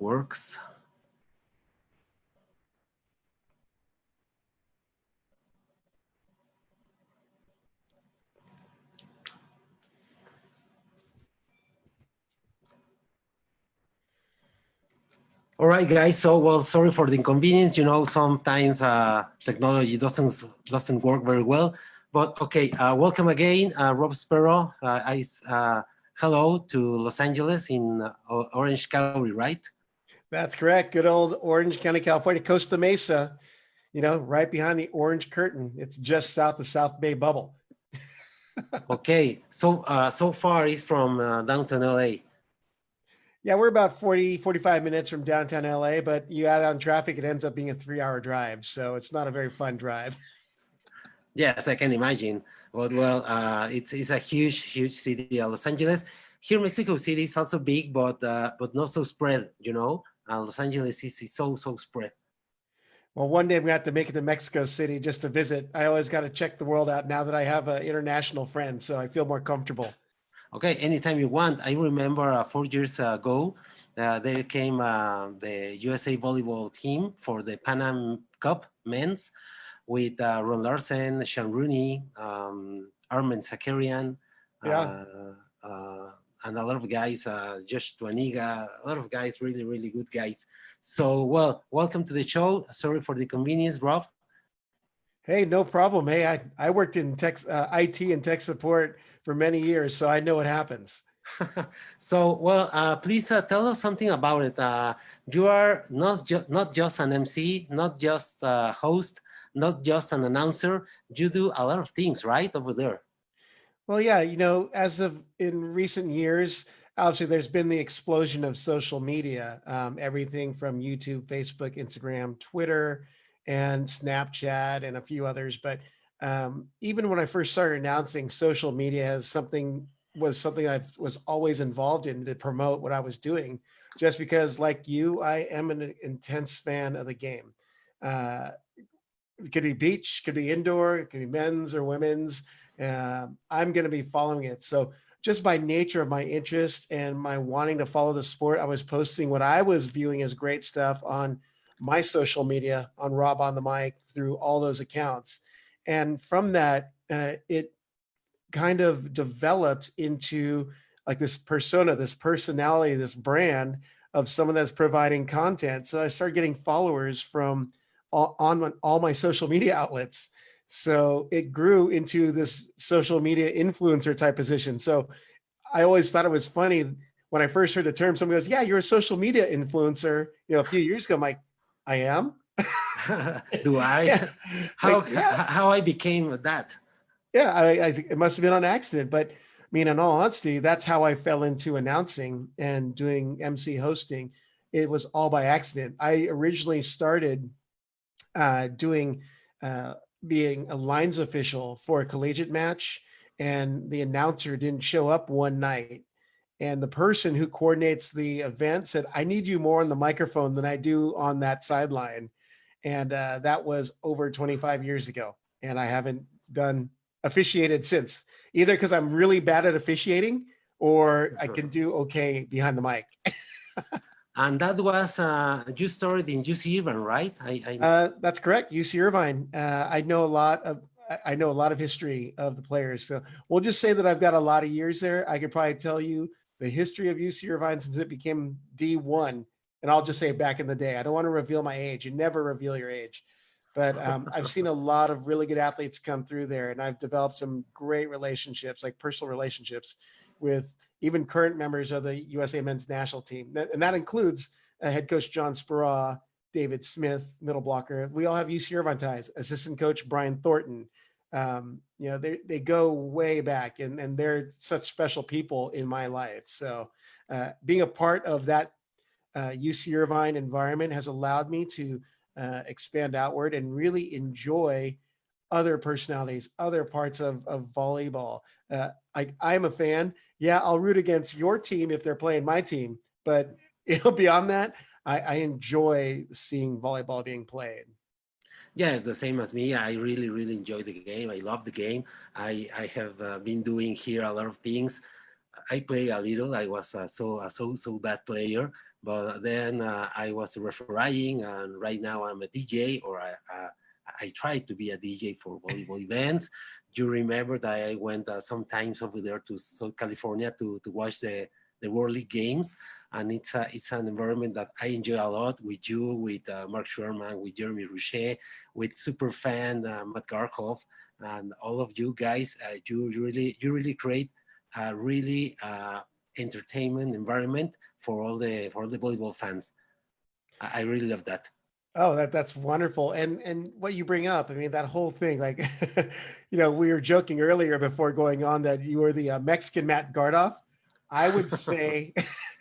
works. All right, guys. So, well, sorry for the inconvenience. You know, sometimes technology doesn't work very well. But okay, welcome again, Rob Espero. Hello to Los Angeles in Orange County, right? That's correct. Good old Orange County, California, Costa Mesa, right behind the orange curtain. It's just south of South Bay Bubble. Okay, so so far it's from downtown LA. Yeah, we're about 45 minutes from downtown LA, but you add on traffic, it ends up being a 3-hour drive. So it's not a very fun drive. Yes, I can imagine. But well, it's a huge city, Los Angeles. Here, Mexico City is also big, but not so spread. You know, Los Angeles is so spread. Well, one day we have to make it to Mexico City just to visit. I always got to check the world out now that I have an international friend, so I feel more comfortable. Okay, anytime you want. I remember 4 years ago, there came the USA volleyball team for the Pan Am Cup men's with Ron Larsen, Sean Rooney, Armen Zakarian, Yeah. and a lot of guys, Josh Tuaniga, a lot of guys, really good guys. So, well, welcome to the show. Sorry for the convenience, Rob. Hey, no problem. Hey, I worked in IT and tech support for many years, so I know what happens. So, well, please tell us something about it. You are not just an MC, not just a host, not just an announcer. You do a lot of things, right, over there. Well, yeah, as of in recent years, obviously there's been the explosion of social media, everything from YouTube, Facebook, Instagram, Twitter, and Snapchat, and a few others. But even when I first started announcing, social media was something I was always involved in to promote what I was doing, just because, like you, I am an intense fan of the game. Uh, it could be beach, could be indoor, it could be men's or women's. I'm going to be following it. So just by nature of my interest and my wanting to follow the sport, I was posting what I was viewing as great stuff on my social media, on Rob on the Mic, through all those accounts. And from that, it kind of developed into like this persona, this personality, this brand of someone that's providing content. So I started getting followers from on all my social media outlets. So it grew into this social media influencer type position. So I always thought it was funny when I first heard the term. Somebody goes, "Yeah, you're a social media influencer." A few years ago, I'm like, "I am." Do I? Yeah, like yeah, How I became that? yeah. It must have been on accident, but I mean, in all honesty, that's how I fell into announcing and doing MC hosting. It was all by accident. I originally started doing being a lines official for a collegiate match, and the announcer didn't show up one night. And the person who coordinates the event said, "I need you more on the microphone than I do on that sideline." And that was over 25 years ago. And I haven't done officiated since, either because I'm really bad at officiating or I can do okay behind the mic. And that was you started in UC Irvine, right? That's correct. UC Irvine. I know a lot of history of the players. So we'll just say that I've got a lot of years there. I could probably tell you the history of UC Irvine since it became D1. And I'll just say back in the day. I don't want to reveal my age. You never reveal your age. But I've seen a lot of really good athletes come through there. And I've developed some great relationships, like personal relationships with even current members of the USA men's national team. And that includes head coach John Speraw, David Smith, middle blocker. We all have UC Irvine ties. Assistant coach Brian Thornton. They go way back, and they're such special people in my life. So being a part of that UC Irvine environment has allowed me to expand outward and really enjoy other personalities, other parts of volleyball. I'm a fan. Yeah, I'll root against your team if they're playing my team, but beyond that, I enjoy seeing volleyball being played. Yeah, it's the same as me. I really enjoy the game. I love the game. I have been doing here a lot of things. I play a little. I was so bad player, but then I was refereeing, and right now I'm a DJ, or I try to be a DJ for volleyball events. You remember that I went sometimes over there to South California to watch the World League games, and it's an environment that I enjoy a lot with you, with Mark Sherman, with Jeremy Rouchet, with super fan Matt Garkov, and all of you guys. You really create a really entertainment environment for all the volleyball fans. I really love that. Oh, that's wonderful. And what you bring up, I mean, that whole thing, like, we were joking earlier before going on that you were the Mexican Matt Gardoff. I would say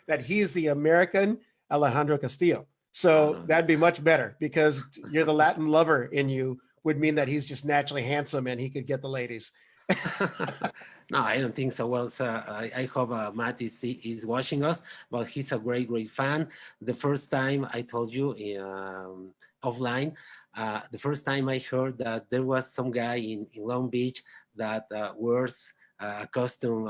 that he's the American Alejandro Castillo. Oh So no. that'd be much better because you're the Latin lover in you would mean that he's just naturally handsome and he could get the ladies. No, I don't think so. Well, so I hope Matt is watching us, but he's a great fan. The first time I told you offline, the first time I heard that there was some guy in Long Beach that wears a costume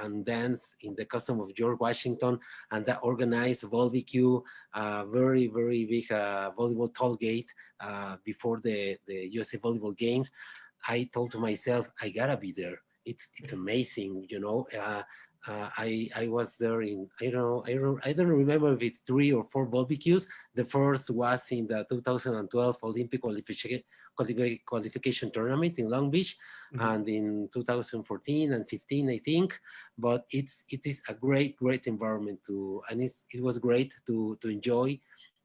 and dance in the costume of George Washington, and that organized barbecue, very big volleyball tollgate before the USA volleyball games. I told to myself, I gotta be there. It's amazing, you know. I was there in I don't remember if it's 3 or 4 barbecues. The first was in the 2012 Olympic qualification tournament in Long Beach, Mhm. and in 2014 and 15, I think. But it is a great environment and it was great to enjoy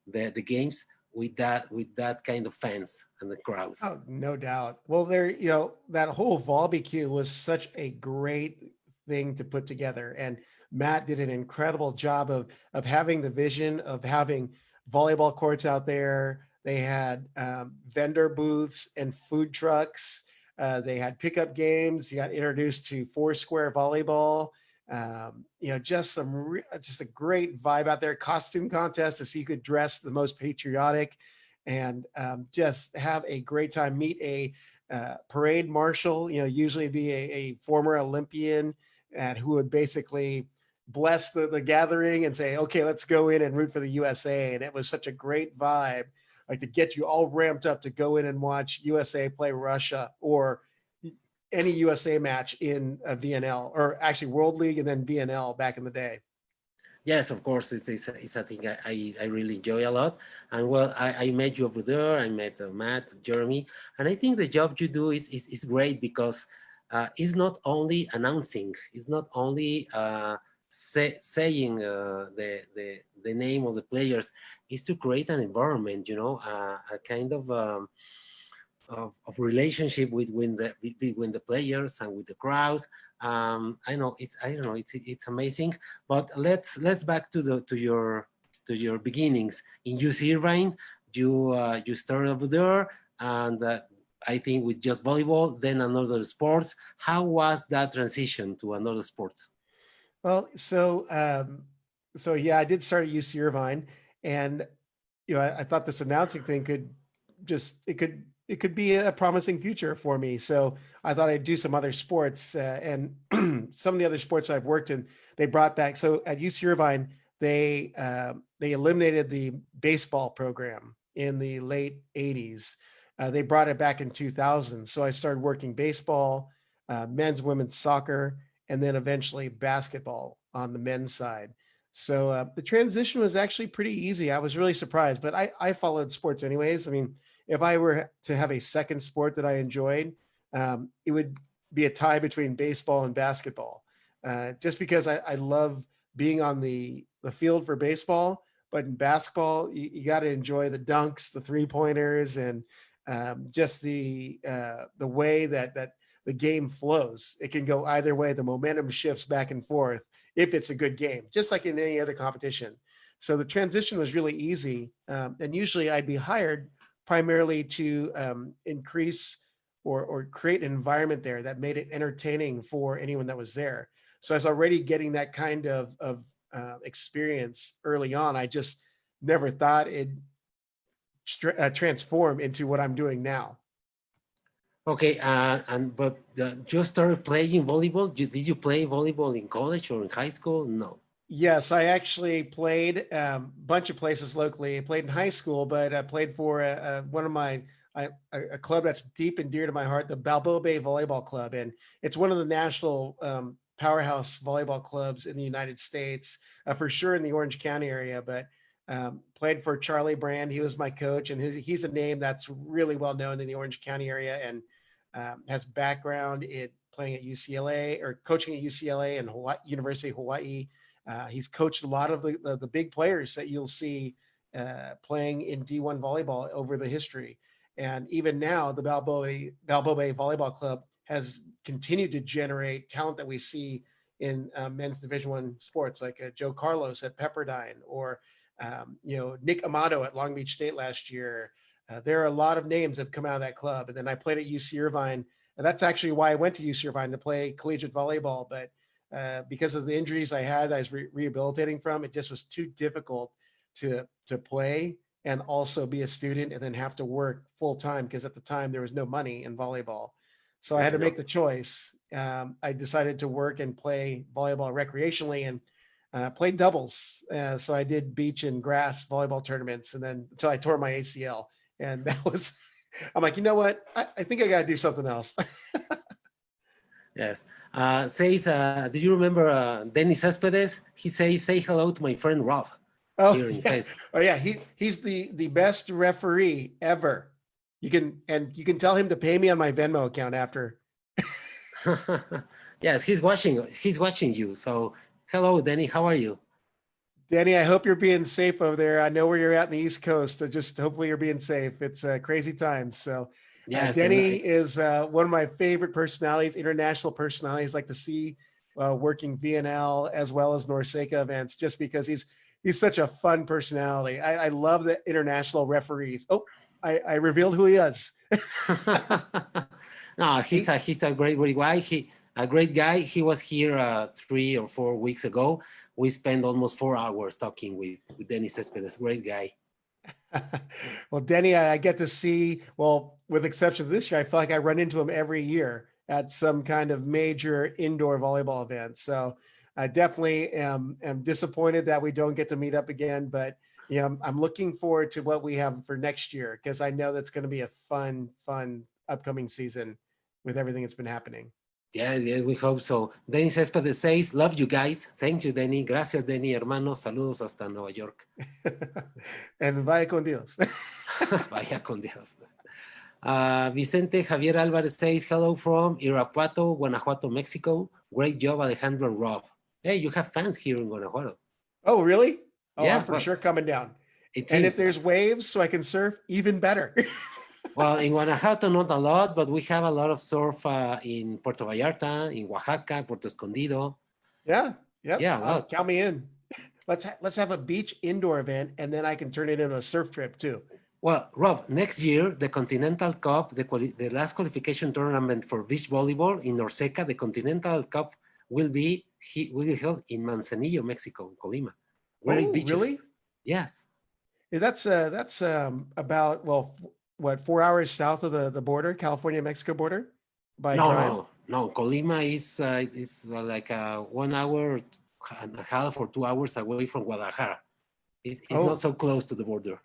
the games with that kind of fans and the crowd. Oh, no doubt. Well, that whole barbecue was such a great thing to put together. And Matt did an incredible job of having the vision of having volleyball courts out there. They had vendor booths and food trucks. They had pickup games. You got introduced to Foursquare volleyball. Just a great vibe out there. Costume contest to see who could dress the most patriotic and just have a great time. Meet a parade marshal, usually be a former Olympian and who would basically bless the gathering and say, okay, let's go in and root for the USA. And it was such a great vibe, like to get you all ramped up to go in and watch USA play Russia or any USA match in a VNL or actually World League and then VNL back in the day. Yes, of course, it's a thing I really enjoy a lot. And well, I met you over there. I met Matt, Jeremy, and I think the job you do is great because it's not only announcing, it's not only saying the name of the players, is to create an environment, a kind of relationship between the players and with the crowd. I don't know it's amazing. But let's back to your beginnings in UC Irvine. You started over there, and I think with just volleyball, then another sports. How was that transition to another sports? Well, so yeah, I did start at UC Irvine, and I thought this announcing thing it could be a promising future for me. So I thought I'd do some other sports, and some of the other sports I've worked in, they brought back. So at UC Irvine, they eliminated the baseball program in the late '80s. They brought it back in 2000. So I started working baseball, men's, women's soccer, and then eventually basketball on the men's side. So the transition was actually pretty easy. I was really surprised, but I followed sports anyways. I mean, if I were to have a second sport that I enjoyed, it would be a tie between baseball and basketball, just because I love being on the field for baseball. But in basketball, you got to enjoy the dunks, the 3 pointers, and just the way that the game flows. It can go either way. The momentum shifts back and forth if it's a good game, just like in any other competition. So the transition was really easy. And usually I'd be hired primarily to increase or create an environment there that made it entertaining for anyone that was there. So I was already getting that kind of experience early on. I just never thought it'd transform into what I'm doing now. Okay, and but you started playing volleyball. Did you play volleyball in college or in high school? No. Yes, I actually played a bunch of places locally. I played in high school, but I played for one of my a club that's deep and dear to my heart, the Balboa Bay Volleyball Club, and it's one of the national powerhouse volleyball clubs in the United States, for sure in the Orange County area. But played for Charlie Brand. He was my coach, and he's a name that's really well known in the Orange County area, and has background in playing at UCLA or coaching at UCLA and Hawaii, University of Hawaii. He's coached a lot of the big players that you'll see playing in D1 volleyball over the history. And even now, the Balboa Bay Volleyball Club has continued to generate talent that we see in men's Division One sports, like Joe Carlos at Pepperdine, or Nick Amato at Long Beach State last year. There are a lot of names that have come out of that club. And then I played at UC Irvine, and that's actually why I went to UC Irvine, to play collegiate volleyball. But because of the injuries I had, I was rehabilitating from. It just was too difficult to play and also be a student and then have to work full time, because at the time there was no money in volleyball. So I had to make the choice. I decided to work and play volleyball recreationally, and played doubles. So I did beach and grass volleyball tournaments, and then until I tore my ACL. And that was, I'm like, you know what? I think I got to do something else. Yes. Do you remember Dennis Cespedes? He says, say hello to my friend Rob. Oh, here in yeah. Facebook. Oh yeah, he's the best referee ever. You can tell him to pay me on my Venmo account after. Yes, he's watching you. So hello, Danny, how are you? Danny, I hope you're being safe over there. I know where you're at in the East Coast. So just hopefully you're being safe. It's crazy times. So Yes, Denny is one of my favorite personalities, international personalities. Like to see working VNL as well as NORCECA events, just because he's such a fun personality. I love the international referees. Oh, I revealed who he is. No, he's a great guy. He was here 3 or 4 weeks ago. We spent almost 4 hours talking with Dennis Cespedes. Great guy. Well, Denny, I get to see, well, with exception of this year, I feel like I run into him every year at some kind of major indoor volleyball event. So I definitely am disappointed that we don't get to meet up again, but I'm looking forward to what we have for next year, because I know that's going to be a fun upcoming season with everything that's been happening. Yeah, we hope so. Denny Cespedes says, love you guys. Thank you, Denny. Gracias, Denny, hermano. Saludos hasta Nueva York. And vaya con Dios. Vaya con Dios. Vicente Javier Alvarez says, hello from Irapuato, Guanajuato, Mexico. Great job, Alejandro and Rob. Hey, you have fans here in Guanajuato. Oh, really? Oh, yeah, I'm for sure coming down. And if there's waves so I can surf, even better. Well, in Guanajuato, not a lot, but we have a lot of surf in Puerto Vallarta, in Oaxaca, Puerto Escondido. Yeah, yep. Yeah, count me in. Let's have a beach indoor event, and then I can turn it into a surf trip too. Well, Rob, next year, the Continental Cup, the last qualification tournament for beach volleyball in NORCECA, the Continental Cup will be held in Manzanillo, Mexico, in Colima. Great beaches. Really? Yes. That's about, well, what, 4 hours south of the border, California-Mexico border? No. Colima is like 1 hour and a half or 2 hours away from Guadalajara. It's not so close to the border.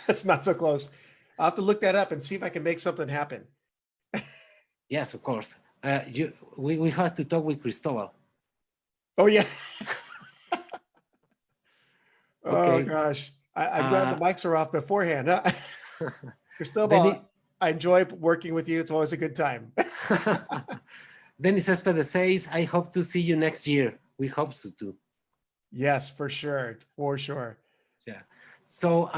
It's not so close. I'll have to look that up and see if I can make something happen. Yes, of course. We have to talk with Cristobal. Oh, yeah. Okay. Oh, gosh. I'm glad the mics are off beforehand. Huh? Cristobal, I enjoy working with you. It's always a good time. Dennis Cespedes says, I hope to see you next year. We hope so too. Yes, for sure. For sure. Yeah. So,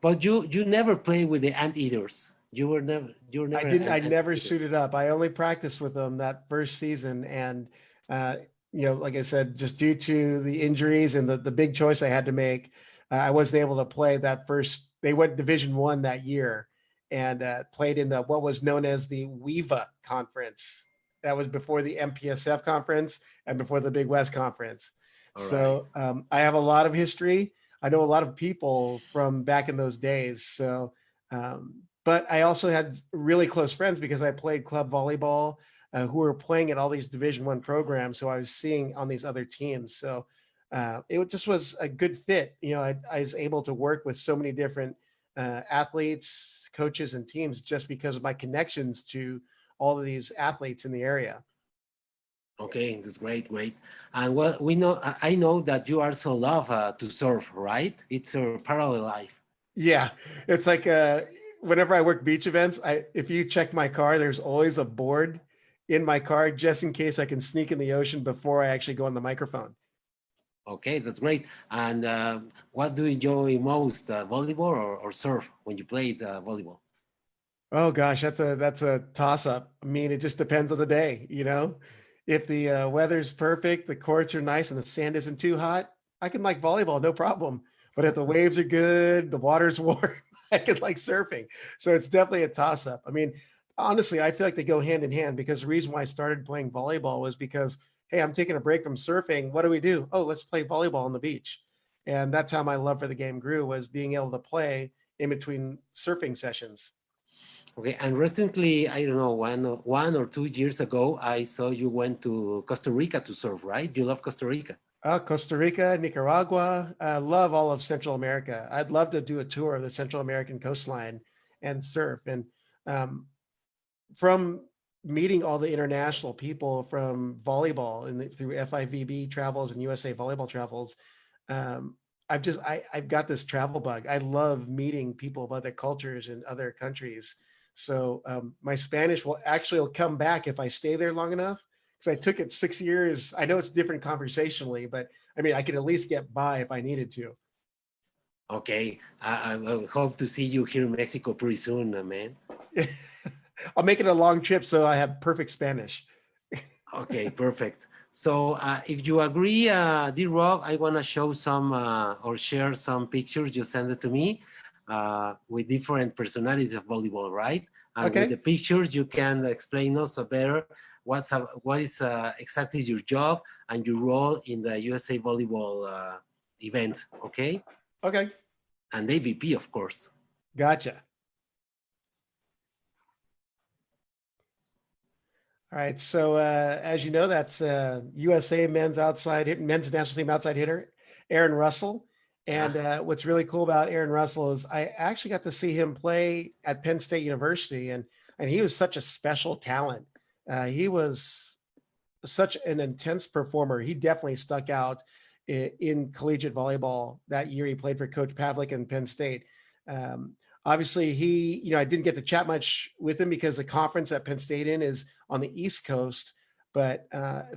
but you never played with the Anteaters. You never. I never suited up. I only practiced with them that first season, and like I said, just due to the injuries and the big choice I had to make, I wasn't able to play that first. They went Division I that year, and played in what was known as the WEVA conference. That was before the MPSF conference and before the Big West conference. All so right. I have a lot of history. I know a lot of people from back in those days. So, but I also had really close friends because I played club volleyball who were playing at all these Division I programs. So I was seeing on these other teams. So it just was a good fit. I was able to work with so many different athletes, coaches, and teams just because of my connections to all of these athletes in the area. Okay, that's great, great. And well, I know that you also love to surf, right? It's a parallel life. Yeah, it's like whenever I work beach events, if you check my car, there's always a board in my car just in case I can sneak in the ocean before I actually go on the microphone. Okay, that's great. And what do you enjoy most, volleyball or surf when you play volleyball? Oh gosh, that's a toss up. I mean, it just depends on the day. If the weather's perfect, the courts are nice, and the sand isn't too hot, I can like volleyball, no problem. But if the waves are good, the water's warm, I can like surfing. So it's definitely a toss up. I mean, honestly, I feel like they go hand in hand because the reason why I started playing volleyball was because, hey, I'm taking a break from surfing. What do we do? Oh, let's play volleyball on the beach. And that's how my love for the game grew, was being able to play in between surfing sessions. Okay, and recently, I don't know, 1 or 2 years ago, I saw you went to Costa Rica to surf, right? You love Costa Rica. Costa Rica, Nicaragua. I love all of Central America. I'd love to do a tour of the Central American coastline and surf. And um, from meeting all the international people from volleyball and through FIVB travels and USA Volleyball travels, um, I've got this travel bug. I love meeting people of other cultures and other countries. So my Spanish will come back if I stay there long enough, because I took it 6 years. I know it's different conversationally, but I mean, I could at least get by if I needed to. Okay, I hope to see you here in Mexico pretty soon, man. I'll make it a long trip so I have perfect Spanish. Okay, perfect. So if you agree, dear Rob, I want to show some or share some pictures. You send it to me with different personalities of volleyball, right? And with Okay. the pictures, you can explain us better what is exactly your job and your role in the USA Volleyball event, okay? Okay. And AVP, of course. Gotcha. All right. So as you know, that's USA men's national team outside hitter, Aaron Russell. And what's really cool about Aaron Russell is I actually got to see him play at Penn State University, and he was such a special talent. He was such an intense performer. He definitely stuck out in collegiate volleyball that year. He played for Coach Pavlik in Penn State. Um, Obviously, I didn't get to chat much with him because the conference at Penn State is on the East Coast. But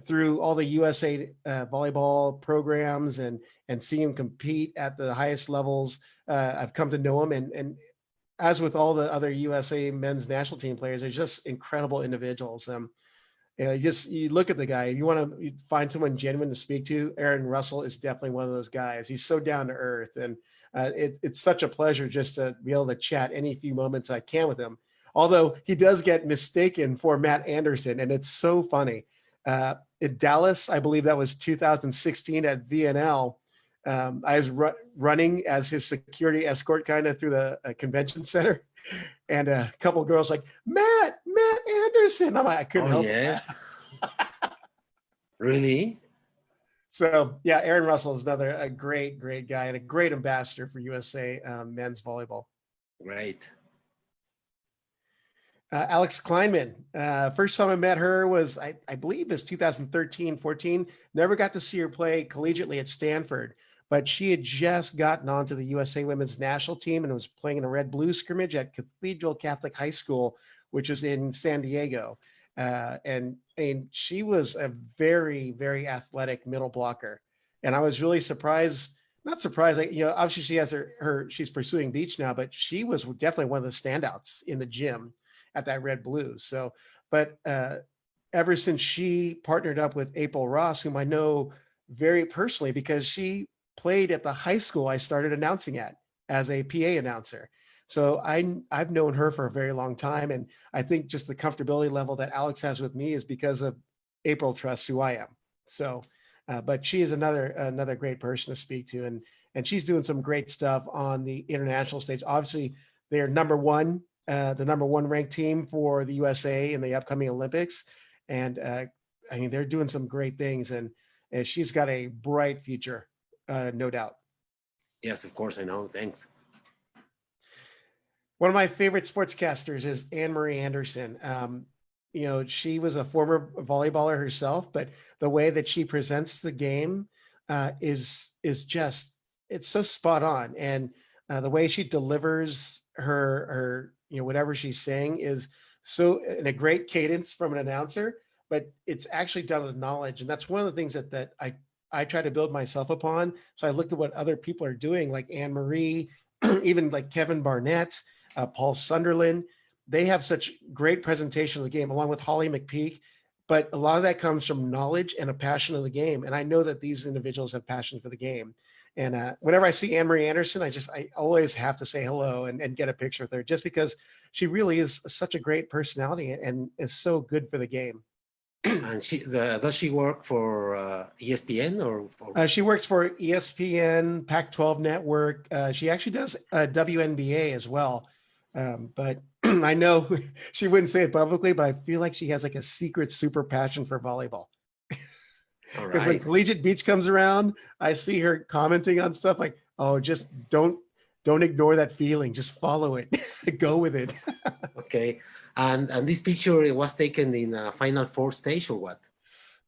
through all the USA volleyball programs and seeing him compete at the highest levels, I've come to know him. And as with all the other USA men's national team players, they're just incredible individuals. You look at the guy. If you want to find someone genuine to speak to, Aaron Russell is definitely one of those guys. He's so down to earth, and it's such a pleasure just to be able to chat any few moments I can with him. Although he does get mistaken for Matt Anderson, and it's so funny. In Dallas, I believe that was 2016 at VNL. I was running as his security escort kind of through the convention center. And a couple of girls like, Matt Anderson. I'm like, I couldn't help it. Yes. Really? So yeah, Aaron Russell is a great guy and a great ambassador for USA men's volleyball. Great. Alex Kleinman. First time I met her was, I believe, is 2013, 14. Never got to see her play collegiately at Stanford, but she had just gotten onto the USA women's national team and was playing in a red blue scrimmage at Cathedral Catholic High School, which is in San Diego. And she was a very, very athletic middle blocker. And I was really surprised, not surprised, obviously she has she's pursuing beach now, but she was definitely one of the standouts in the gym at that red blue. So, but ever since she partnered up with April Ross, whom I know very personally because she played at the high school I started announcing at as a PA announcer. So I've known her for a very long time. And I think just the comfortability level that Alex has with me is because of April trusts who I am. So, but she is another great person to speak to. And she's doing some great stuff on the international stage. Obviously, they're the number one ranked team for the USA in the upcoming Olympics. And I mean, they're doing some great things. And and she's got a bright future, no doubt. Yes, of course, I know. Thanks. One of my favorite sportscasters is Anne Marie Anderson. She was a former volleyballer herself, but the way that she presents the game is just it's so spot on, and the way she delivers her whatever she's saying is so in a great cadence from an announcer, but it's actually done with knowledge, and that's one of the things that I try to build myself upon. So I look at what other people are doing, like Anne Marie, even like Kevin Barnett, Paul Sunderland. They have such great presentation of the game, along with Holly McPeak. But a lot of that comes from knowledge and a passion of the game. And I know that these individuals have passion for the game. And whenever I see Anne Marie Anderson, I always have to say hello and get a picture with her, just because she really is such a great personality and is so good for the game. And does she work for ESPN or for? She works for ESPN, Pac-12 Network. She actually does WNBA as well. But I know she wouldn't say it publicly, but I feel like she has like a secret super passion for volleyball. All Because when right. Collegiate Beach comes around, I see her commenting on stuff like, "Oh, just don't ignore that feeling. Just follow it. Go with it." Okay. And this picture, it was taken in a Final Four stage or what?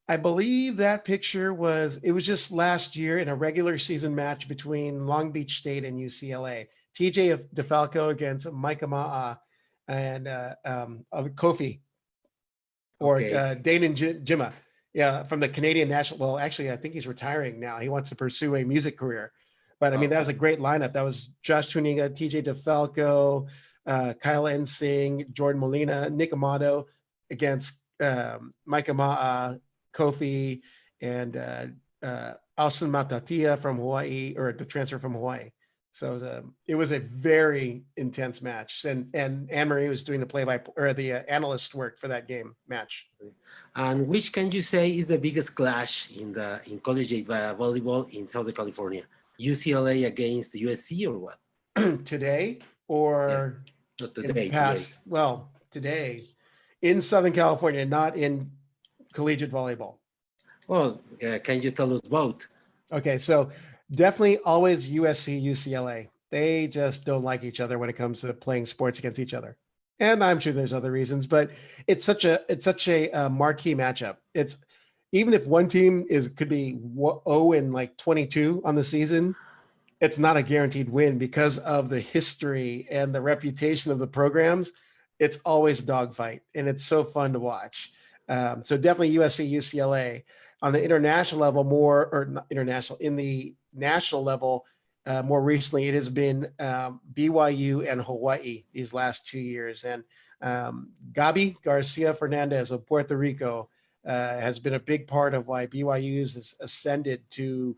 I believe that picture it was just last year in a regular season match between Long Beach State and UCLA. TJ DeFalco against Micah Ma'a and Kofi or Okay. Danon Jimma. Yeah, from the Canadian national. Well, actually, I think he's retiring now. He wants to pursue a music career. But I mean, that was a great lineup. That was Josh Tuniga, TJ DeFalco, Kyle Ensing, Jordan Molina, Nick Amato against Micah Ma'a, Kofi, and Alson Matatia from Hawaii, or the transfer from Hawaii. So it was a very intense match, and Anne Marie was doing the analyst work for that game match. And which can you say is the biggest clash in collegiate volleyball in Southern California? UCLA against USC or what? Today or Not in the today. past? Today. Well, today in Southern California, not in collegiate volleyball. Well, can you tell us both? Okay, so definitely always USC, UCLA. They just don't like each other when it comes to playing sports against each other. And I'm sure there's other reasons, but it's such a marquee matchup. It's even if one team could be 0 and like 22 on the season, it's not a guaranteed win because of the history and the reputation of the programs. It's always a dogfight, and it's so fun to watch. So definitely USC, UCLA. On the international level, in the national level, more recently, it has been BYU and Hawaii these last 2 years. And Gabi Garcia Fernandez of Puerto Rico has been a big part of why BYU has ascended to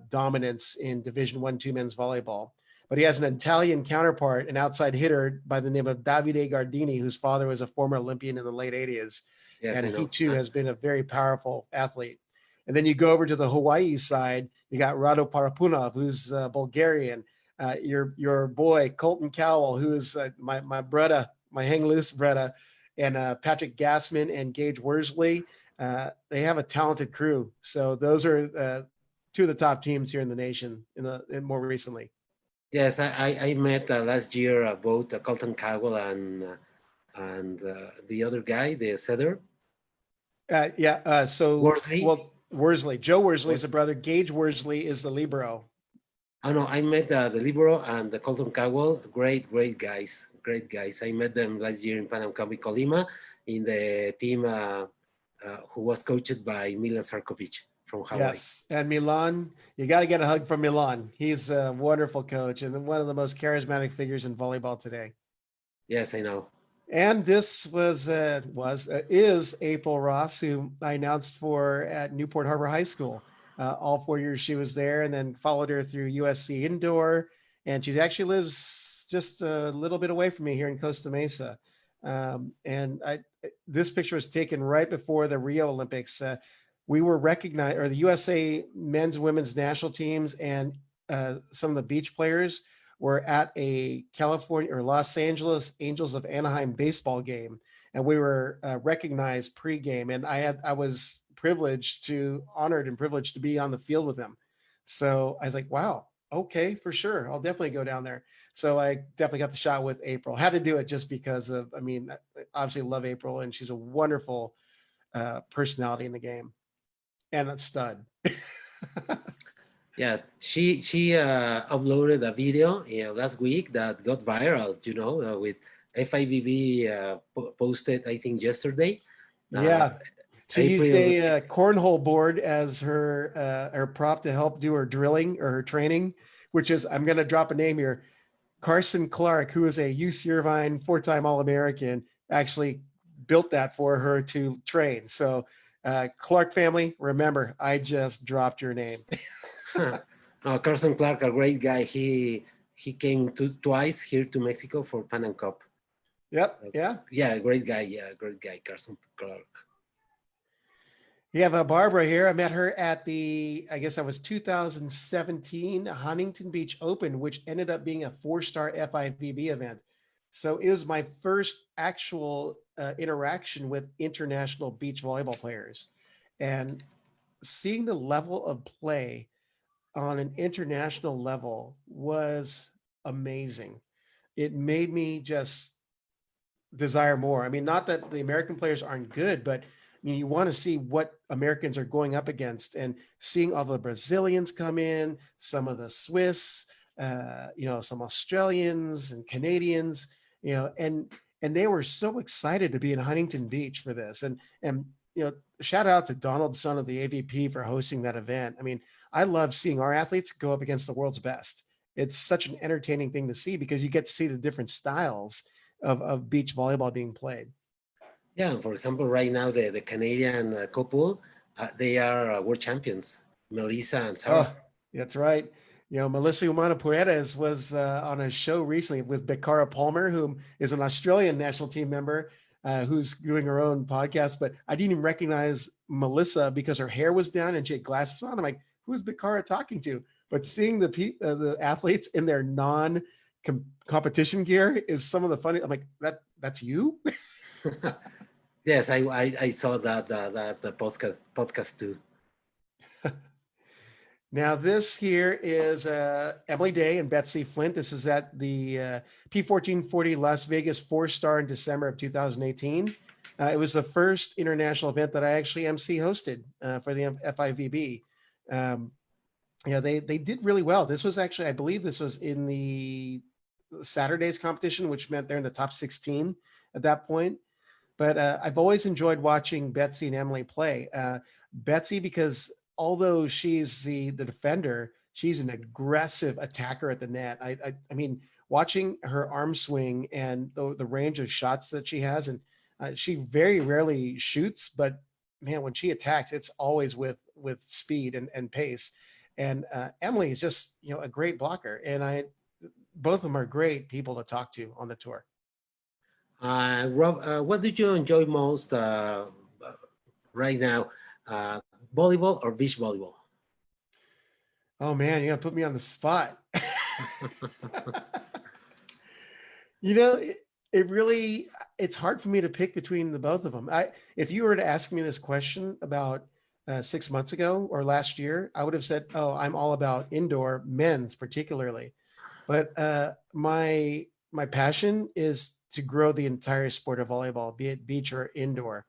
dominance in Division I/II men's volleyball. But he has an Italian counterpart, an outside hitter by the name of Davide Gardini, whose father was a former Olympian in the late 80s. Yes, And I know. he too has been a very powerful athlete. And then you go over to the Hawaii side, you got Rado Parapunov, who's Bulgarian. Your boy Colton Cowell, who is my brother, my hang loose brother, and Patrick Gassman and Gage Worsley. They have a talented crew. So those are two of the top teams here in the nation more recently. Yes, I met last year both Colton Cowell and the other guy, the setter. Worsley. Well, Worsley. Joe Worsley is What? a brother. Gage Worsley is the libero. I know. I met the libero and the Colton Cowell. Great guys. Great guys. I met them last year in Panam County, Colima, in the team who was coached by Milan Sarkovic from Hawaii. Yes, and Milan, you got to get a hug from Milan. He's a wonderful coach and one of the most charismatic figures in volleyball today. Yes, I know. And this is April Ross, who I announced for at Newport Harbor High School. All 4 years she was there, and then followed her through USC Indoor. And she actually lives just a little bit away from me here in Costa Mesa. This picture was taken right before the Rio Olympics. We were recognized, or the USA men's and women's national teams and some of the beach players were at a California or Los Angeles Angels of Anaheim baseball game, and we were recognized pregame. And I was honored and privileged to be on the field with them. So I was like, wow, okay, for sure. I'll definitely go down there. So I definitely got the shot with April. Had to do it just because of, I mean, I obviously love April, and she's a wonderful personality in the game and a stud. Yeah, she uploaded a video last week that got viral. With FIVB posted, I think yesterday. Uh, Yeah. She used April. a cornhole board as her prop to help do her drilling or her training, which is, I'm going to drop a name here. Carson Clark, who is a UC Irvine 4-time All-American, actually built that for her to train. So Clark family, remember, I just dropped your name. Carson Clark, a great guy. He came twice here to Mexico for Pan Am Cup. Yep. Yeah. Yeah, great guy. Yeah, great guy, Carson Clark. You have Barbara here. I met her at I guess that was 2017 Huntington Beach Open, which ended up being a 4-star FIVB event. So it was my first actual interaction with international beach volleyball players, and seeing the level of play on an international level was amazing. It made me just desire more. I mean, not that the American players aren't good, but you want to see what Americans are going up against, and seeing all the Brazilians come in, some of the Swiss, some Australians and Canadians, and they were so excited to be in Huntington Beach for this. And shout out to Donald, son of the AVP, for hosting that event. I mean, I love seeing our athletes go up against the world's best. It's such an entertaining thing to see because you get to see the different styles of beach volleyball being played. Yeah, for example, right now the Canadian couple, they are world champions, Melissa and Sarah. Oh, that's right. Melissa Umana Puedes was on a show recently with Bekara Palmer, who is an Australian national team member who's doing her own podcast. But I didn't even recognize Melissa because her hair was down and she had glasses on. I'm like, who's Bekara talking to? But seeing the athletes in their non-competition gear is some of the funny. I'm like, that's you? Yes, I saw that the podcast too. Now this here is Emily Day and Betsy Flint. This is at the P1440 Las Vegas 4-star in December of 2018. It was the first international event that I actually MC hosted for the FIVB. They did really well. This was actually, I believe this was in the Saturday's competition, which meant they're in the top 16 at that point. But I've always enjoyed watching Betsy and Emily play. Betsy, because although she's the defender, she's an aggressive attacker at the net. I mean, watching her arm swing and the range of shots that she has, and she very rarely shoots, but man, when she attacks, it's always with speed and pace. And Emily is just a great blocker, and both of them are great people to talk to on the tour. Rob, what did you enjoy most right now, volleyball or beach volleyball? Oh man, you're gonna put me on the spot. It's hard for me to pick between the both of them. If you were to ask me this question about 6 months ago or last year, I would have said, oh, I'm all about indoor men's particularly. But my passion is to grow the entire sport of volleyball, be it beach or indoor,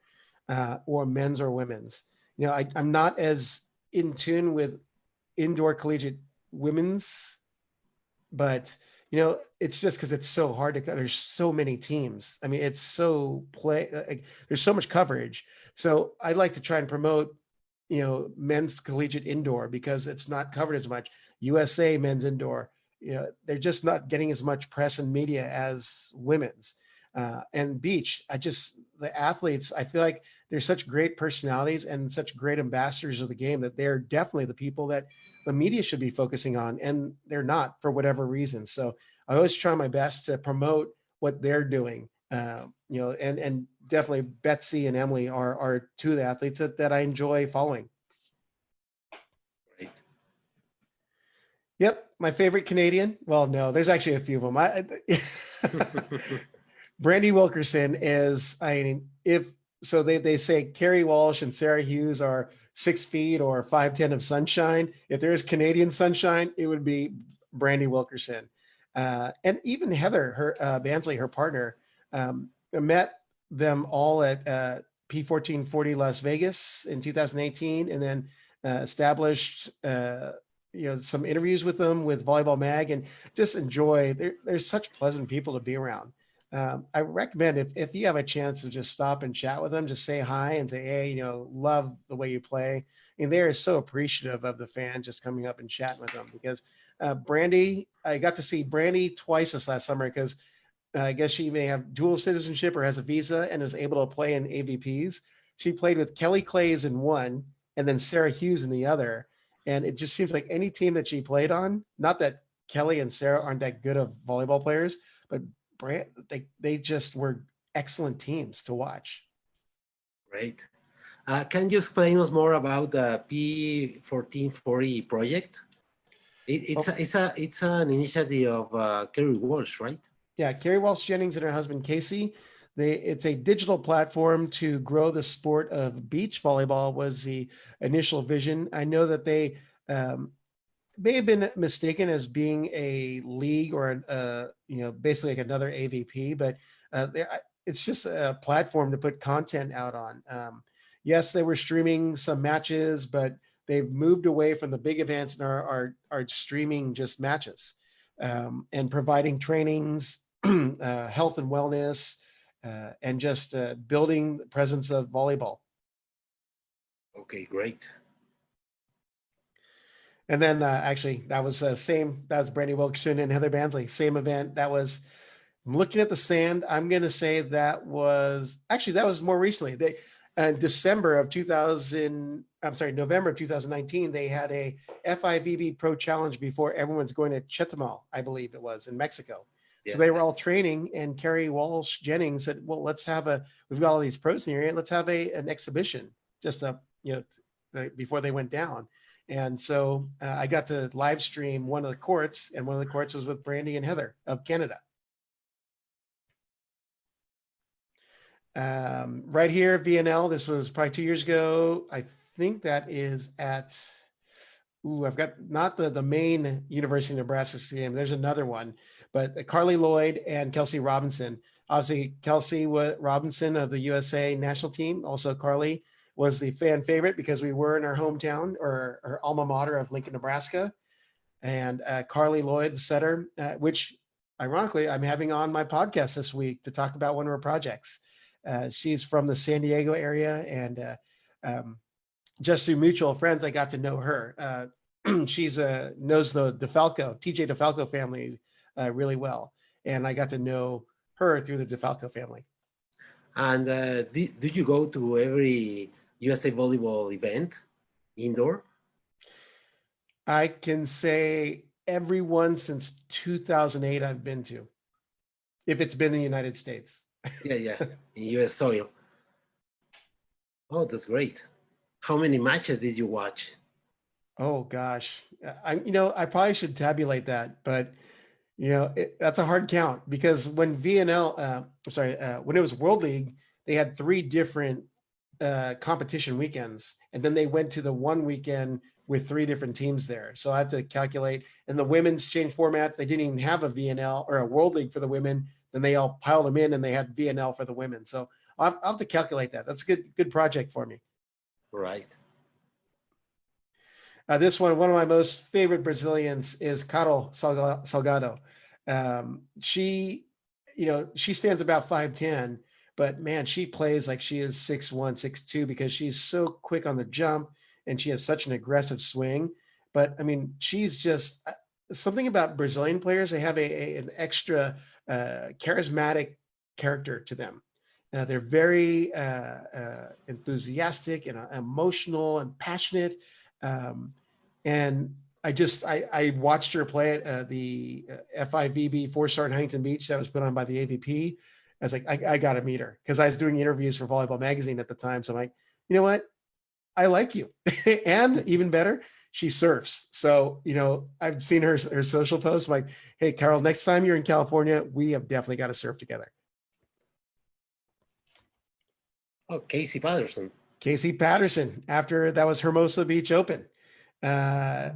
or men's or women's. I'm not as in tune with indoor collegiate women's, but it's just because it's so hard to. There's so many teams. I mean, it's so there's so much coverage. So I like to try and promote, men's collegiate indoor because it's not covered as much. USA men's indoor. They're just not getting as much press and media as women's. And beach, the athletes, I feel like they're such great personalities and such great ambassadors of the game that they're definitely the people that the media should be focusing on, and they're not for whatever reason. So I always try my best to promote what they're doing. And definitely Betsy and Emily are two of the athletes that I enjoy following. Great. Yep. My favorite Canadian. Well, no, there's actually a few of them. Brandy Wilkerson is, if so they say Carrie Walsh and Sarah Hughes are 6 feet or 5'10" of sunshine. If there is Canadian sunshine, it would be Brandy Wilkerson. And even Heather, her Bansley, her partner, met them all at P1440 Las Vegas in 2018, and then established some interviews with them with Volleyball Mag, and just enjoy. They're such pleasant people to be around. I recommend if you have a chance to just stop and chat with them, just say hi and say, hey, love the way you play. And they are so appreciative of the fans just coming up and chatting with them, because Brandy, I got to see Brandy twice this last summer, because I guess she may have dual citizenship or has a visa and is able to play in AVPs. She played with Kelly Clays in one and then Sarah Hughes in the other. And it just seems like any team that she played on, not that Kelly and Sarah aren't that good of volleyball players, but they just were excellent teams to watch. Great. Can you explain us more about the P1440 project? It's an initiative of Kerry Walsh, right? Yeah, Carrie Walsh Jennings and her husband Casey. It's a digital platform to grow the sport of beach volleyball was the initial vision. I know that they may have been mistaken as being a league or basically like another AVP, but it's just a platform to put content out on. Yes, they were streaming some matches, but they've moved away from the big events and are streaming just matches, and providing trainings, health and wellness, and just building the presence of volleyball. Okay, great. And then actually that was Brandy Wilkerson and Heather Bansley, same event. I'm looking at the sand. I'm going to say that was more recently. November of 2019, they had a FIVB Pro Challenge before everyone's going to Chetumal, I believe it was, in Mexico. Yes. So they were all training, and Carrie Walsh Jennings said, well, we've got all these pros in the area. Let's have an exhibition just before they went down. And so I got to live stream one of the courts, and one of the courts was with Brandy and Heather of Canada. Right here, VNL, this was probably 2 years ago. I think that is at, I've got not the main University of Nebraska Stadium. There's another one, but Carly Lloyd and Kelsey Robinson. Obviously, Kelsey Robinson of the USA national team. Also, Carly was the fan favorite because we were in our hometown, or her alma mater of Lincoln, Nebraska. And Carly Lloyd, the setter, which ironically, I'm having on my podcast this week to talk about one of her projects. She's from the San Diego area, and just through mutual friends, I got to know her. She's knows the TJ DeFalco family really well, and I got to know her through the DeFalco family. And did you go to every USA Volleyball event indoor? I can say every one since 2008 I've been to, if it's been in the United States. Yeah, in US soil. Oh, that's great. How many matches did you watch? Oh gosh, I probably should tabulate that, but that's a hard count, because when VNL, when it was World League, they had 3 different competition weekends, and then they went to the one weekend with 3 different teams there. So I had to calculate, and the women's changed formats. They didn't even have a VNL or a World League for the women. Then they all piled them in, and they had VNL for the women. So I'll have to calculate that. That's a good project for me. Right. This one of my most favorite Brazilians is Carol Salgado. She stands about 5'10", but man, she plays like she is 6'1", 6'2", because she's so quick on the jump and she has such an aggressive swing. But I mean, she's just something about Brazilian players. They have an extra charismatic character to them. They're very enthusiastic and emotional and passionate. And I watched her play at the FIVB 4-star in Huntington Beach that was put on by the AVP. I was like, I got to meet her, because I was doing interviews for Volleyball Magazine at the time. So I'm like, you know what? I like you. And even better, she surfs. So, I've seen her social posts. I'm like, hey, Carol, next time you're in California, we have definitely got to surf together. Oh, Casey Patterson. Casey Patterson, after that was Hermosa Beach Open. Uh,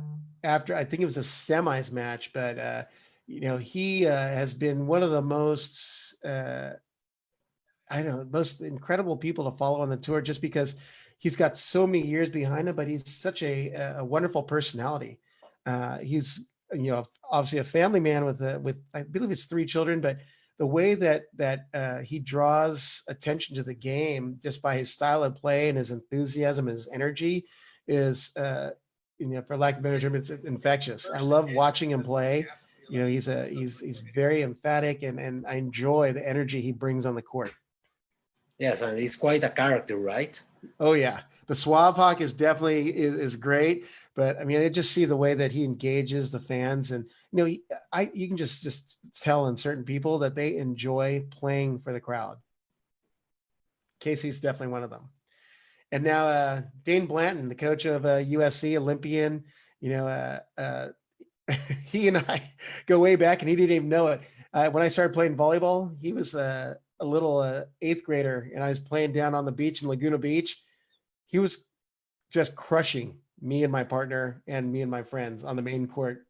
After I think it was a semis match, but he has been one of the most I don't know, most incredible people to follow on the tour just because he's got so many years behind him, but he's such a wonderful personality. He's obviously a family man with I believe it's 3 children, but the way that he draws attention to the game just by his style of play and his enthusiasm and his energy is for lack of a better term, it's infectious. I love watching him play. He's very emphatic, and I enjoy the energy he brings on the court. Yes, and he's quite a character, right? Oh yeah, the Suave Hawk is definitely is great, but I mean, I just see the way that he engages the fans, and you can just tell in certain people that they enjoy playing for the crowd. Casey's definitely one of them. And now Dane Blanton, the coach of USC, Olympian, you know, he and I go way back, and he didn't even know it. When I started playing volleyball, he was a little eighth grader, and I was playing down on the beach in Laguna Beach. He was just crushing me and my partner and me and my friends on the main court.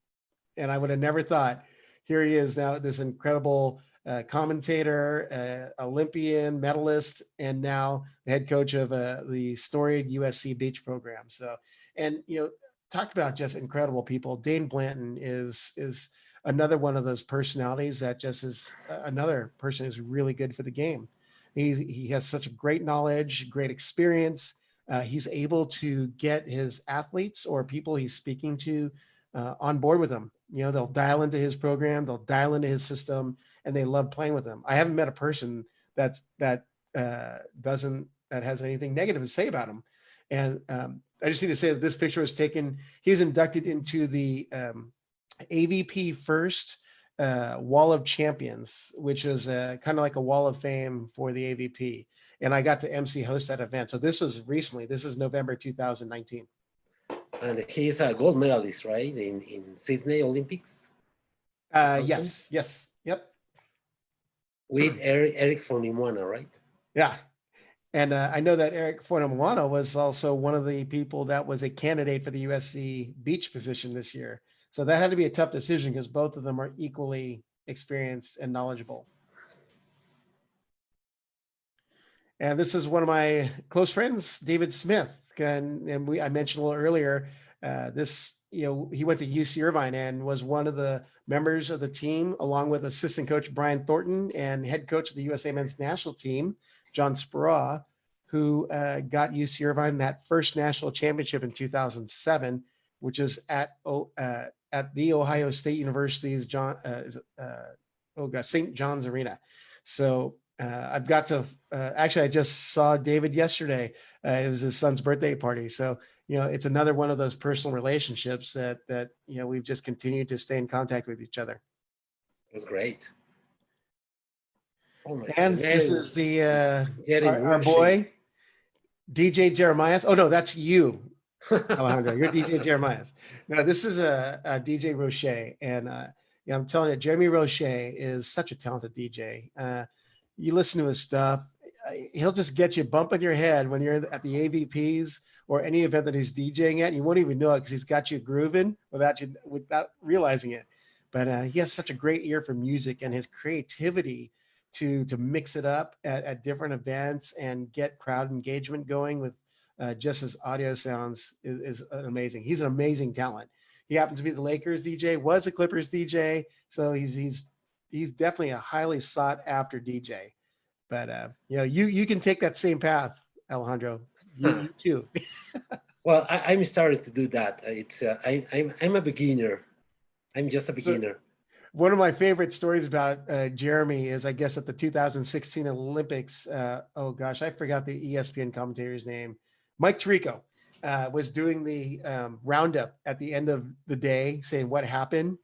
And I would have never thought, here he is now, this incredible commentator, Olympian, medalist, and now the head coach of the storied USC beach program. So, and talk about just incredible people. Dane Blanton is another one of those personalities that just is another person who's really good for the game. He has such a great knowledge, great experience. He's able to get his athletes or people he's speaking to on board with him. They'll dial into his program, they'll dial into his system, and they love playing with him. I haven't met a person that has anything negative to say about him. And I just need to say that this picture was taken. He was inducted into the AVP first Wall of Champions, which is kind of like a Wall of Fame for the AVP. And I got to MC host that event. So this was recently. This is November 2019. And he's a gold medalist, right, in Sydney Olympics? Yes. Yep. With Eric Fonimwana, right? Yeah. And I know that Eric Fonimwana was also one of the people that was a candidate for the USC beach position this year. So that had to be a tough decision because both of them are equally experienced and knowledgeable. And this is one of my close friends, David Smith. And I mentioned a little earlier, he went to UC Irvine and was one of the members of the team, along with assistant coach Brian Thornton and head coach of the USA men's national team, John Espero, who got UC Irvine that first national championship in 2007, which is at the Ohio State University's St. John's Arena. So I've got to actually, I just saw David yesterday. It was his son's birthday party. So, it's another one of those personal relationships that we've just continued to stay in contact with each other. That's great. Oh and this is our boy, DJ Jeremias. Oh, no, that's you, Alejandro. You're DJ Jeremias. No, this is a DJ Roche. And I'm telling you, Jeremy Roche is such a talented DJ. You listen to his stuff, he'll just get you bumping your head when you're at the AVPs or any event that he's DJing at. And you won't even know it because he's got you grooving without realizing it. But he has such a great ear for music, and his creativity to mix it up at different events and get crowd engagement going with just his audio sounds is amazing. He's an amazing talent. He happens to be the Lakers DJ, was a Clippers DJ. So he's definitely a highly sought after DJ. But you can take that same path, Alejandro. You too. Well, I'm starting to do that. It's I'm a beginner. I'm just a beginner. So, one of my favorite stories about Jeremy is, I guess, at the 2016 Olympics. Oh gosh, I forgot the ESPN commentator's name. Mike Tirico was doing the roundup at the end of the day, saying what happened.